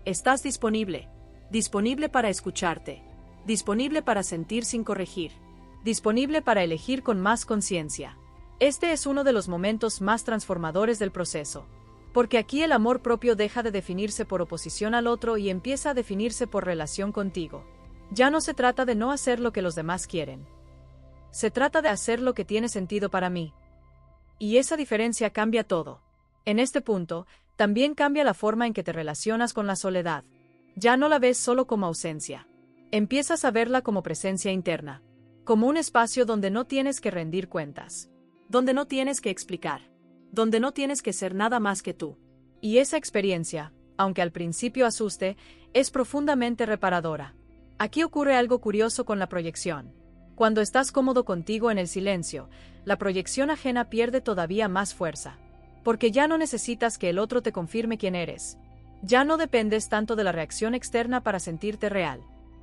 Estás disponible. Disponible para escucharte. Disponible para sentir sin corregir. Disponible para elegir con más conciencia. Este es uno de los momentos más transformadores del proceso. Porque aquí el amor propio deja de definirse por oposición al otro y empieza a definirse por relación contigo. Ya no se trata de no hacer lo que los demás quieren. Se trata de hacer lo que tiene sentido para mí. Y esa diferencia cambia todo. En este punto, también cambia la forma en que te relacionas con la soledad. Ya no la ves solo como ausencia. Empiezas a verla como presencia interna. Como un espacio donde no tienes que rendir cuentas. Donde no tienes que explicar. Donde no tienes que ser nada más que tú. Y esa experiencia, aunque al principio asuste, es profundamente reparadora. Aquí ocurre algo curioso con la proyección. Cuando estás cómodo contigo en el silencio, la proyección ajena pierde todavía más fuerza. Porque ya no necesitas que el otro te confirme quién eres. Ya no dependes tanto de la reacción externa para sentirte real.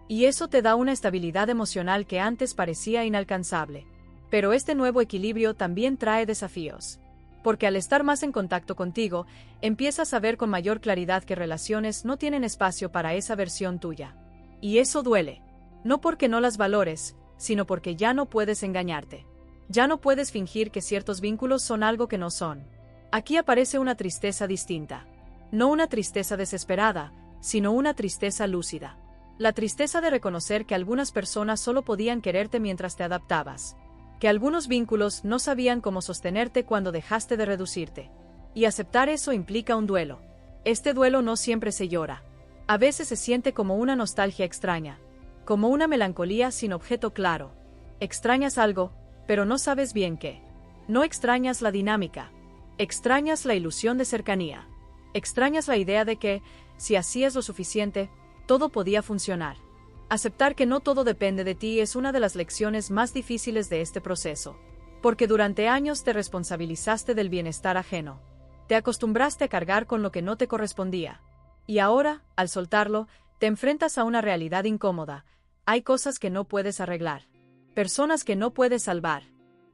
Y eso te da una estabilidad emocional que antes parecía inalcanzable. Pero este nuevo equilibrio también trae desafíos. Porque al estar más en contacto contigo, empiezas a ver con mayor claridad que relaciones no tienen espacio para esa versión tuya. Y eso duele. No porque no las valores, sino porque ya no puedes engañarte. Ya no puedes fingir que ciertos vínculos son algo que no son. Aquí aparece una tristeza distinta. No una tristeza desesperada, sino una tristeza lúcida. La tristeza de reconocer que algunas personas solo podían quererte mientras te adaptabas. Que algunos vínculos no sabían cómo sostenerte cuando dejaste de reducirte. Y aceptar eso implica un duelo. Este duelo no siempre se llora. A veces se siente como una nostalgia extraña. Como una melancolía sin objeto claro. Extrañas algo, pero no sabes bien qué. No extrañas la dinámica. Extrañas la ilusión de cercanía. Extrañas la idea de que, si hacías lo suficiente, todo podía funcionar. Aceptar que no todo depende de ti es una de las lecciones más difíciles de este proceso. Porque durante años te responsabilizaste del bienestar ajeno. Te acostumbraste a cargar con lo que no te correspondía. Y ahora, al soltarlo, te enfrentas a una realidad incómoda. Hay cosas que no puedes arreglar. Personas que no puedes salvar.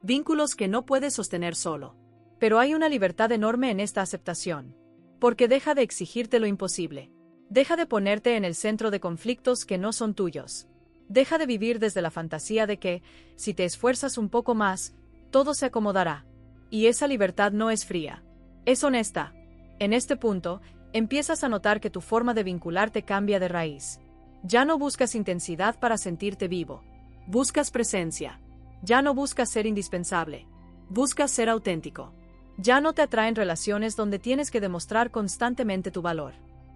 Vínculos que no puedes sostener solo. Pero hay una libertad enorme en esta aceptación. Porque deja de exigirte lo imposible. Deja de ponerte en el centro de conflictos que no son tuyos. Deja de vivir desde la fantasía de que, si te esfuerzas un poco más, todo se acomodará. Y esa libertad no es fría. Es honesta. En este punto, Empiezas a notar que tu forma de vincularte cambia de raíz. Ya no buscas intensidad para sentirte vivo. Buscas presencia. Ya no buscas ser indispensable. Buscas ser auténtico. Ya no te atraen relaciones donde tienes que demostrar constantemente tu valor.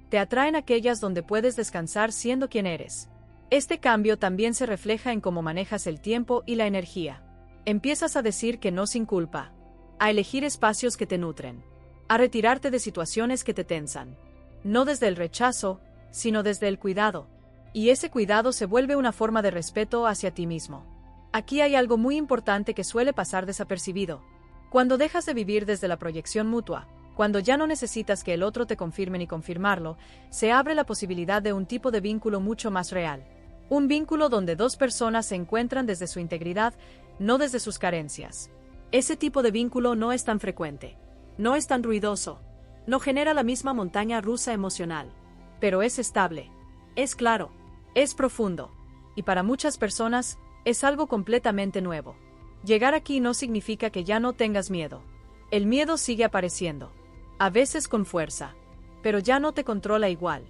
Te atraen aquellas donde puedes descansar siendo quien eres. Este cambio también se refleja en cómo manejas el tiempo y la energía. Empiezas a decir que no sin culpa, a elegir espacios que te nutren, a retirarte de situaciones que te tensan. No desde el rechazo, sino desde el cuidado. Y ese cuidado se vuelve una forma de respeto hacia ti mismo. Aquí hay algo muy importante que suele pasar desapercibido. Cuando dejas de vivir desde la proyección mutua, cuando ya no necesitas que el otro te confirme ni confirmarlo, se abre la posibilidad de un tipo de vínculo mucho más real. Un vínculo donde dos personas se encuentran desde su integridad, no desde sus carencias. Ese tipo de vínculo no es tan frecuente. No es tan ruidoso. No genera la misma montaña rusa emocional. Pero es estable. Es claro. Es profundo. Y para muchas personas, es algo completamente nuevo. Llegar aquí no significa que ya no tengas miedo. El miedo sigue apareciendo. A veces con fuerza. Pero ya no te controla igual.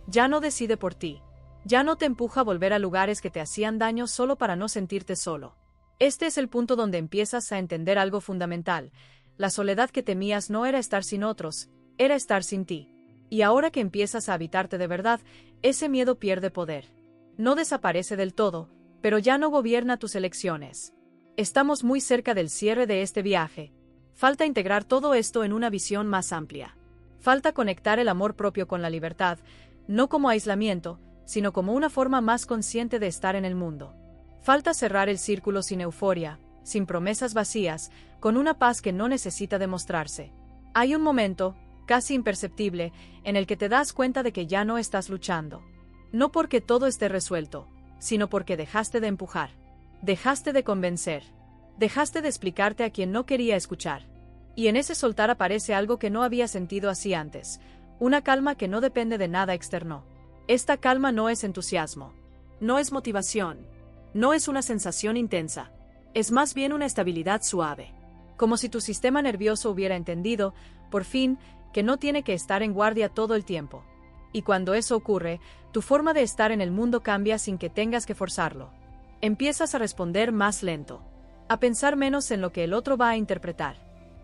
Ya no decide por ti. Ya no te empuja a volver a lugares que te hacían daño solo para no sentirte solo. Este es el punto donde empiezas a entender algo fundamental. La soledad que temías no era estar sin otros, era estar sin ti. Y ahora que empiezas a habitarte de verdad, ese miedo pierde poder. No desaparece del todo, pero ya no gobierna tus elecciones. Estamos muy cerca del cierre de este viaje. Falta integrar todo esto en una visión más amplia. Falta conectar el amor propio con la libertad, no como aislamiento, sino como una forma más consciente de estar en el mundo. Falta cerrar el círculo sin euforia, sin promesas vacías, con una paz que no necesita demostrarse. Hay un momento, casi imperceptible, en el que te das cuenta de que ya no estás luchando. No porque todo esté resuelto, sino porque dejaste de empujar. Dejaste de convencer. Dejaste de explicarte a quien no quería escuchar. Y en ese soltar aparece algo que no había sentido así antes, una calma que no depende de nada externo. Esta calma no es entusiasmo. No es motivación. No es una sensación intensa. Es más bien una estabilidad suave. Como si tu sistema nervioso hubiera entendido, por fin, que no tiene que estar en guardia todo el tiempo. Y cuando eso ocurre, tu forma de estar en el mundo cambia sin que tengas que forzarlo. Empiezas a responder más lento. A pensar menos en lo que el otro va a interpretar.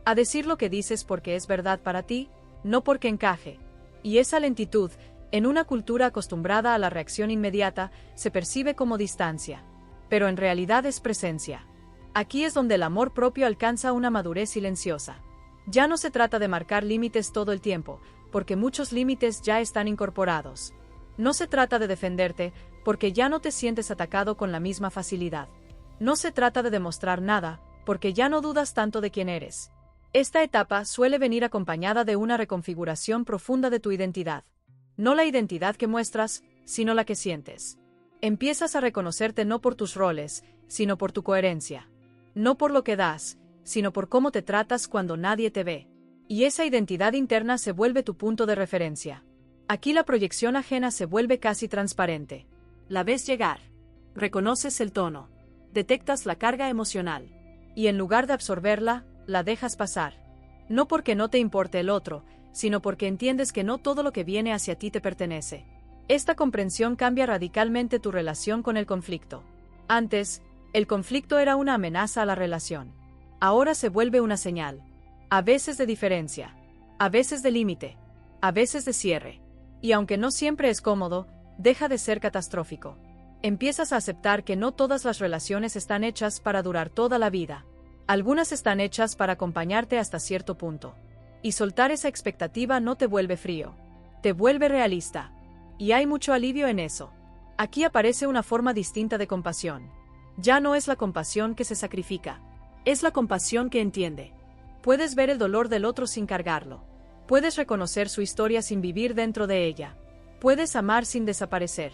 A decir lo que dices porque es verdad para ti, no porque encaje. Y esa lentitud, en una cultura acostumbrada a la reacción inmediata, se percibe como distancia. Pero en realidad es presencia. Aquí es donde el amor propio alcanza una madurez silenciosa. Ya no se trata de marcar límites todo el tiempo, porque muchos límites ya están incorporados. No se trata de defenderte, porque ya no te sientes atacado con la misma facilidad. No se trata de demostrar nada, porque ya no dudas tanto de quién eres. Esta etapa suele venir acompañada de una reconfiguración profunda de tu identidad. No la identidad que muestras, sino la que sientes. Empiezas a reconocerte no por tus roles, sino por tu coherencia. No por lo que das, sino por cómo te tratas cuando nadie te ve. Y esa identidad interna se vuelve tu punto de referencia. Aquí la proyección ajena se vuelve casi transparente. La ves llegar. Reconoces el tono. Detectas la carga emocional. Y en lugar de absorberla, la dejas pasar. No porque no te importe el otro, sino porque entiendes que no todo lo que viene hacia ti te pertenece. Esta comprensión cambia radicalmente tu relación con el conflicto. Antes, el conflicto era una amenaza a la relación. Ahora se vuelve una señal. A veces de diferencia. A veces de límite. A veces de cierre. Y aunque no siempre es cómodo, deja de ser catastrófico. Empiezas a aceptar que no todas las relaciones están hechas para durar toda la vida. Algunas están hechas para acompañarte hasta cierto punto. Y soltar esa expectativa no te vuelve frío. Te vuelve realista. Y hay mucho alivio en eso. Aquí aparece una forma distinta de compasión. Ya no es la compasión que se sacrifica. Es la compasión que entiende. Puedes ver el dolor del otro sin cargarlo. Puedes reconocer su historia sin vivir dentro de ella. Puedes amar sin desaparecer.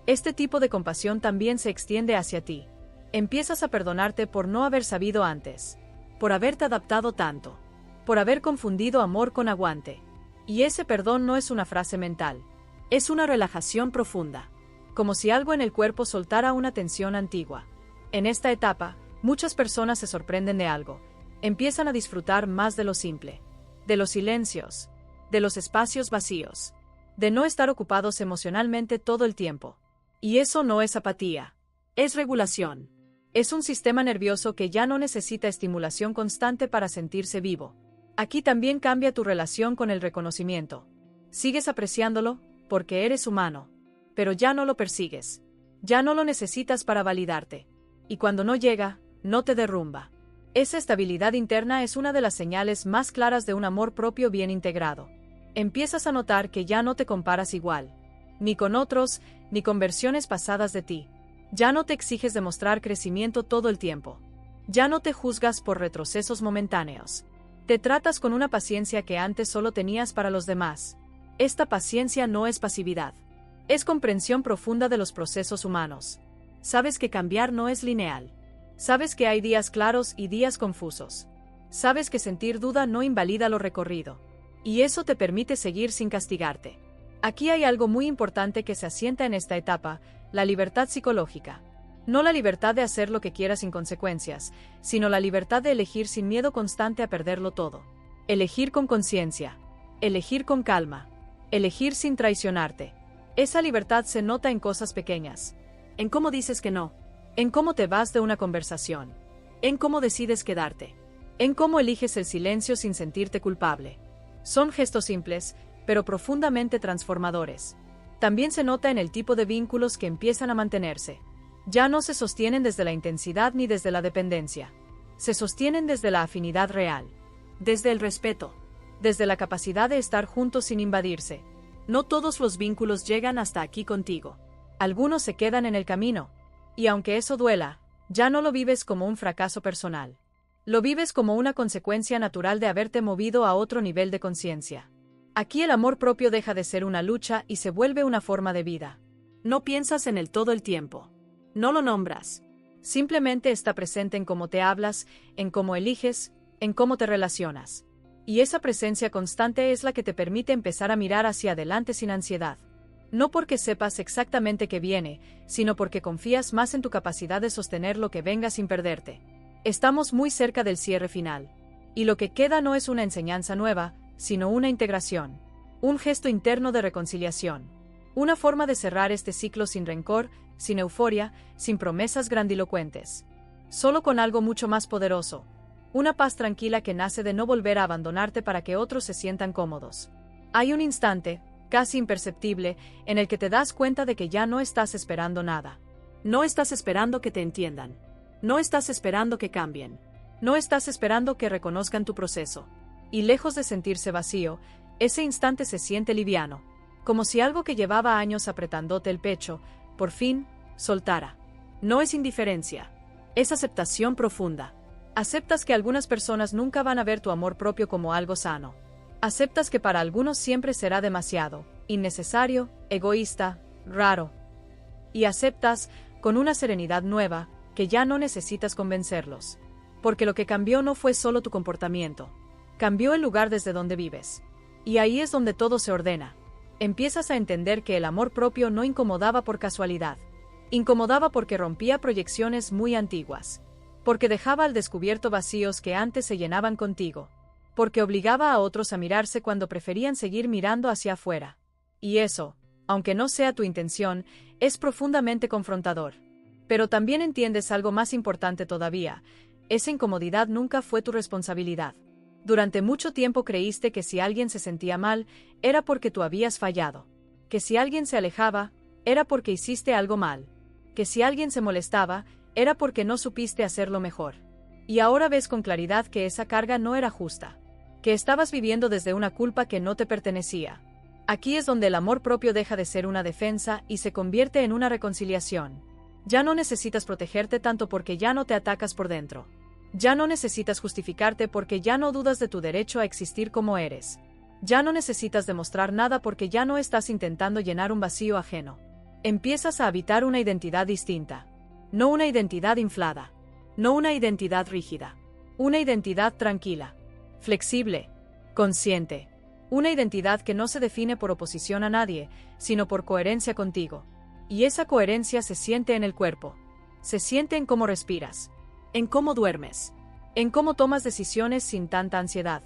Este tipo de compasión también se extiende hacia ti. Empiezas a perdonarte por no haber sabido antes. Por haberte adaptado tanto. Por haber confundido amor con aguante. Y ese perdón no es una frase mental. Es una relajación profunda. Como si algo en el cuerpo soltara una tensión antigua. En esta etapa, muchas personas se sorprenden de algo. Empiezan a disfrutar más de lo simple. De los silencios. de los espacios vacíos, de no estar ocupados emocionalmente todo el tiempo. Y eso no es apatía, es regulación. Es un sistema nervioso que ya no necesita estimulación constante para sentirse vivo. Aquí también cambia tu relación con el reconocimiento. Sigues apreciándolo, porque eres humano, pero ya no lo persigues. Ya no lo necesitas para validarte. Y cuando no llega, no te derrumba. Esa estabilidad interna es una de las señales más claras de un amor propio bien integrado. Empiezas a notar que ya no te comparas igual, ni con otros, ni con versiones pasadas de ti. Ya no te exiges demostrar crecimiento todo el tiempo. Ya no te juzgas por retrocesos momentáneos. Te tratas con una paciencia que antes solo tenías para los demás. Esta paciencia no es pasividad. Es comprensión profunda de los procesos humanos. Sabes que cambiar no es lineal. Sabes que hay días claros y días confusos. Sabes que sentir duda no invalida lo recorrido. Y eso te permite seguir sin castigarte. Aquí hay algo muy importante que se asienta en esta etapa: la libertad psicológica. No la libertad de hacer lo que quieras sin consecuencias, sino la libertad de elegir sin miedo constante a perderlo todo. Elegir con conciencia. Elegir con calma. Elegir sin traicionarte. Esa libertad se nota en cosas pequeñas. En cómo dices que no. En cómo te vas de una conversación. En cómo decides quedarte. En cómo eliges el silencio sin sentirte culpable. Son gestos simples, pero profundamente transformadores. También se nota en el tipo de vínculos que empiezan a mantenerse. Ya no se sostienen desde la intensidad ni desde la dependencia. Se sostienen desde la afinidad real. Desde el respeto. Desde la capacidad de estar juntos sin invadirse. No todos los vínculos llegan hasta aquí contigo. Algunos se quedan en el camino. Y aunque eso duela, ya no lo vives como un fracaso personal. Lo vives como una consecuencia natural de haberte movido a otro nivel de conciencia. Aquí el amor propio deja de ser una lucha y se vuelve una forma de vida. No piensas en él todo el tiempo. No lo nombras. Simplemente está presente en cómo te hablas, en cómo eliges, en cómo te relacionas. Y esa presencia constante es la que te permite empezar a mirar hacia adelante sin ansiedad. No porque sepas exactamente qué viene, sino porque confías más en tu capacidad de sostener lo que venga sin perderte. Estamos muy cerca del cierre final. Y lo que queda no es una enseñanza nueva, sino una integración. Un gesto interno de reconciliación. Una forma de cerrar este ciclo sin rencor, sin euforia, sin promesas grandilocuentes. Solo con algo mucho más poderoso. Una paz tranquila que nace de no volver a abandonarte para que otros se sientan cómodos. Hay un instante, casi imperceptible, en el que te das cuenta de que ya no estás esperando nada. No estás esperando que te entiendan. No estás esperando que cambien. No estás esperando que reconozcan tu proceso. Y lejos de sentirse vacío, ese instante se siente liviano. Como si algo que llevaba años apretándote el pecho, por fin, soltara. No es indiferencia. Es aceptación profunda. Aceptas que algunas personas nunca van a ver tu amor propio como algo sano. Aceptas que para algunos siempre será demasiado, innecesario, egoísta, raro. Y aceptas, con una serenidad nueva, que ya no necesitas convencerlos. Porque lo que cambió no fue solo tu comportamiento. Cambió el lugar desde donde vives. Y ahí es donde todo se ordena. Empiezas a entender que el amor propio no incomodaba por casualidad. Incomodaba porque rompía proyecciones muy antiguas. Porque dejaba al descubierto vacíos que antes se llenaban contigo. Porque obligaba a otros a mirarse cuando preferían seguir mirando hacia afuera. Y eso, aunque no sea tu intención, es profundamente confrontador. Pero también entiendes algo más importante todavía: esa incomodidad nunca fue tu responsabilidad. Durante mucho tiempo creíste que si alguien se sentía mal, era porque tú habías fallado. Que si alguien se alejaba, era porque hiciste algo mal. Que si alguien se molestaba, era porque no supiste hacerlo mejor. Y ahora ves con claridad que esa carga no era justa. Que estabas viviendo desde una culpa que no te pertenecía. Aquí es donde el amor propio deja de ser una defensa y se convierte en una reconciliación. Ya no necesitas protegerte tanto porque ya no te atacas por dentro. Ya no necesitas justificarte porque ya no dudas de tu derecho a existir como eres. Ya no necesitas demostrar nada porque ya no estás intentando llenar un vacío ajeno. Empiezas a habitar una identidad distinta. No una identidad inflada. No una identidad rígida. Una identidad tranquila. Flexible. Consciente. Una identidad que no se define por oposición a nadie, sino por coherencia contigo. Y esa coherencia se siente en el cuerpo. Se siente en cómo respiras. En cómo duermes. En cómo tomas decisiones sin tanta ansiedad.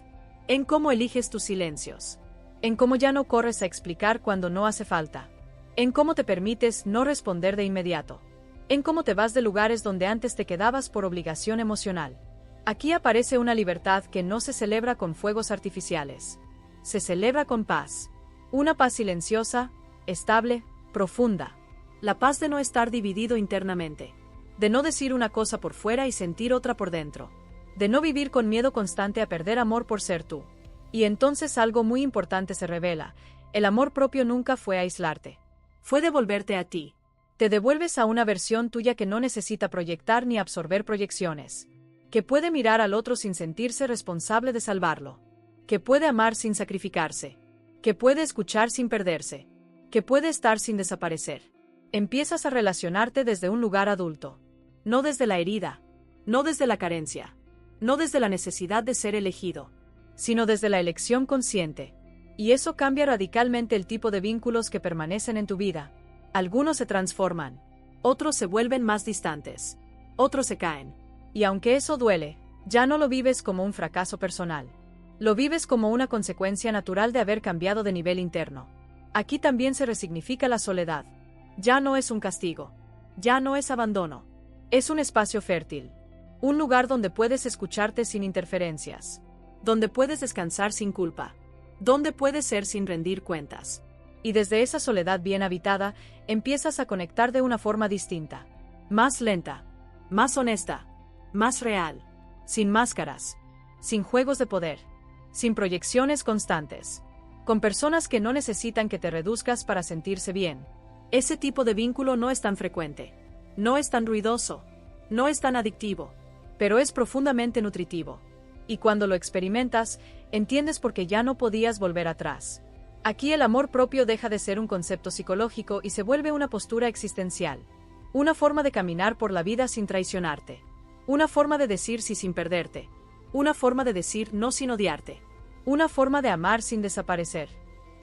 En cómo eliges tus silencios. en cómo ya no corres a explicar cuando no hace falta, en cómo te permites no responder de inmediato, en cómo te vas de lugares donde antes te quedabas por obligación emocional. Aquí aparece una libertad que no se celebra con fuegos artificiales. Se celebra con paz. Una paz silenciosa, estable, profunda. La paz de no estar dividido internamente. De no decir una cosa por fuera y sentir otra por dentro. De no vivir con miedo constante a perder amor por ser tú. Y entonces algo muy importante se revela. El amor propio nunca fue aislarte. Fue devolverte a ti. Te devuelves a una versión tuya que no necesita proyectar ni absorber proyecciones. Que puede mirar al otro sin sentirse responsable de salvarlo. Que puede amar sin sacrificarse. Que puede escuchar sin perderse. Que puede estar sin desaparecer. Empiezas a relacionarte desde un lugar adulto. No desde la herida. No desde la carencia. No desde la necesidad de ser elegido. Sino desde la elección consciente. Y eso cambia radicalmente el tipo de vínculos que permanecen en tu vida. Algunos se transforman. Otros se vuelven más distantes. Otros se caen. Y aunque eso duele, ya no lo vives como un fracaso personal. Lo vives como una consecuencia natural de haber cambiado de nivel interno. Aquí también se resignifica la soledad. Ya no es un castigo. Ya no es abandono. Es un espacio fértil. Un lugar donde puedes escucharte sin interferencias. Donde puedes descansar sin culpa. Donde puedes ser sin rendir cuentas. Y desde esa soledad bien habitada, empiezas a conectar de una forma distinta. Más lenta. Más honesta. Más real. Sin máscaras. Sin juegos de poder. Sin proyecciones constantes. Con personas que no necesitan que te reduzcas para sentirse bien. Ese tipo de vínculo no es tan frecuente. No es tan ruidoso. No es tan adictivo. Pero es profundamente nutritivo. Y cuando lo experimentas, entiendes por qué ya no podías volver atrás. Aquí el amor propio deja de ser un concepto psicológico y se vuelve una postura existencial. Una forma de caminar por la vida sin traicionarte. Una forma de decir sí sin perderte. Una forma de decir no sin odiarte. Una forma de amar sin desaparecer.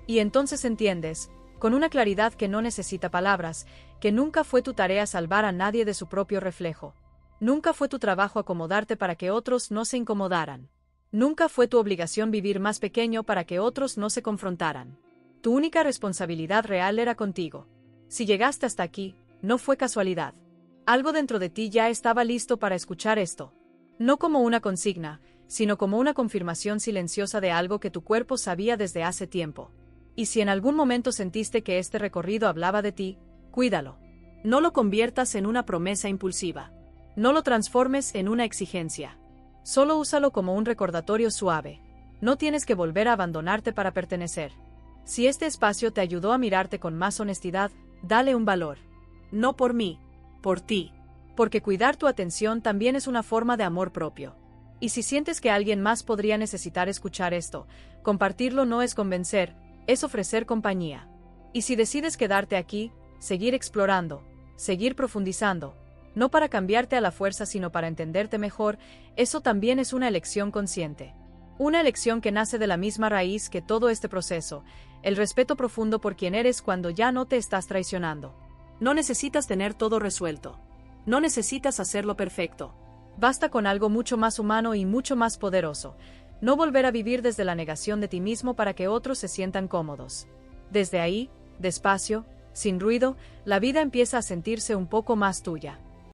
Y entonces entiendes, con una claridad que no necesita palabras, que nunca fue tu tarea salvar a nadie de su propio reflejo. Nunca fue tu trabajo acomodarte para que otros no se incomodaran. Nunca fue tu obligación vivir más pequeño para que otros no se confrontaran. Tu única responsabilidad real era contigo. Si llegaste hasta aquí, no fue casualidad. Algo dentro de ti ya estaba listo para escuchar esto. No como una consigna, sino como una confirmación silenciosa de algo que tu cuerpo sabía desde hace tiempo. Y si en algún momento sentiste que este recorrido hablaba de ti, cuídalo. No lo conviertas en una promesa impulsiva. No lo transformes en una exigencia. Solo úsalo como un recordatorio suave. No tienes que volver a abandonarte para pertenecer. Si este espacio te ayudó a mirarte con más honestidad, dale un valor. No por mí, por ti. Porque cuidar tu atención también es una forma de amor propio. Y si sientes que alguien más podría necesitar escuchar esto, compartirlo no es convencer, es ofrecer compañía. Y si decides quedarte aquí, seguir explorando, seguir profundizando, no para cambiarte a la fuerza sino para entenderte mejor, eso también es una elección consciente. Una elección que nace de la misma raíz que todo este proceso, el respeto profundo por quien eres cuando ya no te estás traicionando. No necesitas tener todo resuelto. No necesitas hacerlo perfecto. Basta con algo mucho más humano y mucho más poderoso. No volver a vivir desde la negación de ti mismo para que otros se sientan cómodos. Desde ahí, despacio, sin ruido, la vida empieza a sentirse un poco más tuya.